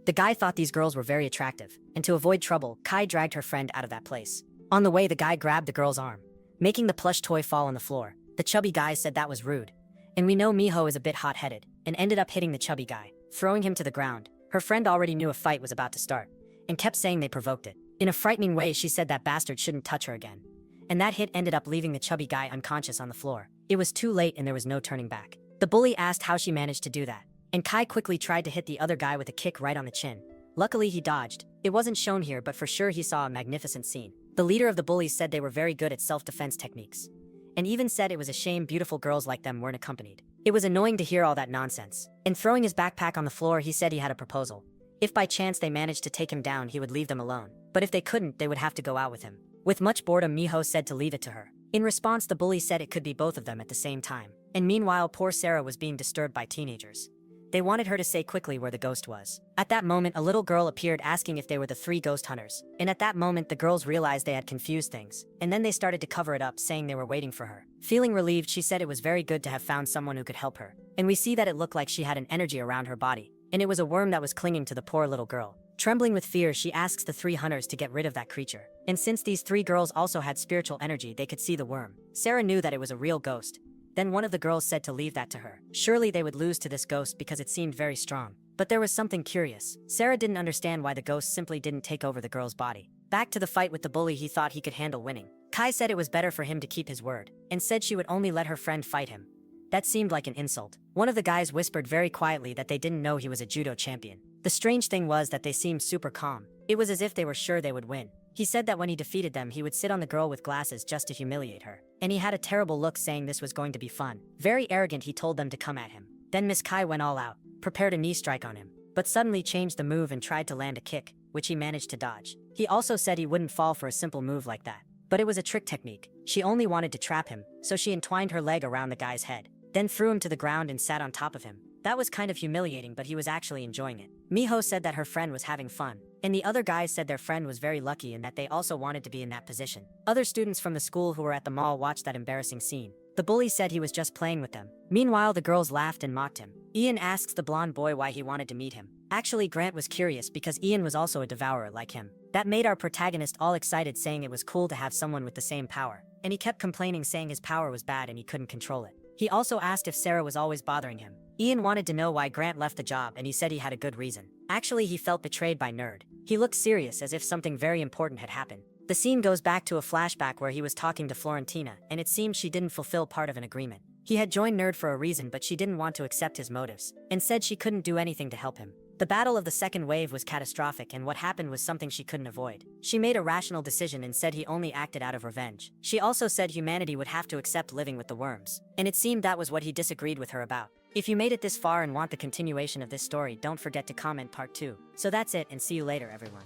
The guy thought these girls were very attractive, and to avoid trouble, Kai dragged her friend out of that place. On the way, the guy grabbed the girl's arm, making the plush toy fall on the floor. The chubby guy said that was rude, and we know Miho is a bit hot-headed, and ended up hitting the chubby guy, throwing him to the ground. Her friend already knew a fight was about to start, and kept saying they provoked it. In a frightening way, she said that bastard shouldn't touch her again. And that hit ended up leaving the chubby guy unconscious on the floor. It was too late and there was no turning back. The bully asked how she managed to do that, and Kai quickly tried to hit the other guy with a kick right on the chin. Luckily, he dodged. It wasn't shown here, but for sure he saw a magnificent scene. The leader of the bullies said they were very good at self-defense techniques, and even said it was a shame beautiful girls like them weren't accompanied. It was annoying to hear all that nonsense. And throwing his backpack on the floor, he said he had a proposal. If by chance they managed to take him down, he would leave them alone. But if they couldn't, they would have to go out with him. With much boredom, Miho said to leave it to her. In response, the bully said it could be both of them at the same time. And meanwhile, poor Sarah was being disturbed by teenagers. They wanted her to say quickly where the ghost was. At that moment, a little girl appeared asking if they were the 3 ghost hunters. And at that moment, the girls realized they had confused things. And then they started to cover it up, saying they were waiting for her. Feeling relieved, she said it was very good to have found someone who could help her. And we see that it looked like she had an energy around her body, and it was a worm that was clinging to the poor little girl. Trembling with fear, she asks the 3 hunters to get rid of that creature. And since these 3 girls also had spiritual energy, they could see the worm. Sarah knew that it was a real ghost. Then one of the girls said to leave that to her. Surely they would lose to this ghost because it seemed very strong. But there was something curious. Sarah didn't understand why the ghost simply didn't take over the girl's body. Back to the fight with the bully, he thought he could handle winning. Kai said it was better for him to keep his word, and said she would only let her friend fight him. That seemed like an insult. One of the guys whispered very quietly that they didn't know he was a judo champion. The strange thing was that they seemed super calm. It was as if they were sure they would win. He said that when he defeated them, he would sit on the girl with glasses just to humiliate her. And he had a terrible look, saying this was going to be fun. Very arrogant, he told them to come at him. Then Miss Kai went all out, prepared a knee strike on him, but suddenly changed the move and tried to land a kick, which he managed to dodge. He also said he wouldn't fall for a simple move like that, but it was a trick technique. She only wanted to trap him, so she entwined her leg around the guy's head, then threw him to the ground and sat on top of him. That was kind of humiliating, but he was actually enjoying it. Miho said that her friend was having fun, and the other guys said their friend was very lucky and that they also wanted to be in that position. Other students from the school who were at the mall watched that embarrassing scene. The bully said he was just playing with them. Meanwhile, the girls laughed and mocked him. Ian asks the blonde boy why he wanted to meet him. Actually, Grant was curious because Ian was also a devourer like him. That made our protagonist all excited, saying it was cool to have someone with the same power. And he kept complaining, saying his power was bad and he couldn't control it. He also asked if Sarah was always bothering him. Ian wanted to know why Grant left the job, and he said he had a good reason. Actually, he felt betrayed by Nerd. He looked serious, as if something very important had happened. The scene goes back to a flashback where he was talking to Florentina, and it seems she didn't fulfill part of an agreement. He had joined Nerd for a reason, but she didn't want to accept his motives, and said she couldn't do anything to help him. The battle of the second wave was catastrophic, and what happened was something she couldn't avoid. She made a rational decision and said he only acted out of revenge. She also said humanity would have to accept living with the worms, and it seemed that was what he disagreed with her about. If you made it this far and want the continuation of this story, don't forget to comment part 2. So that's it, and see you later, everyone.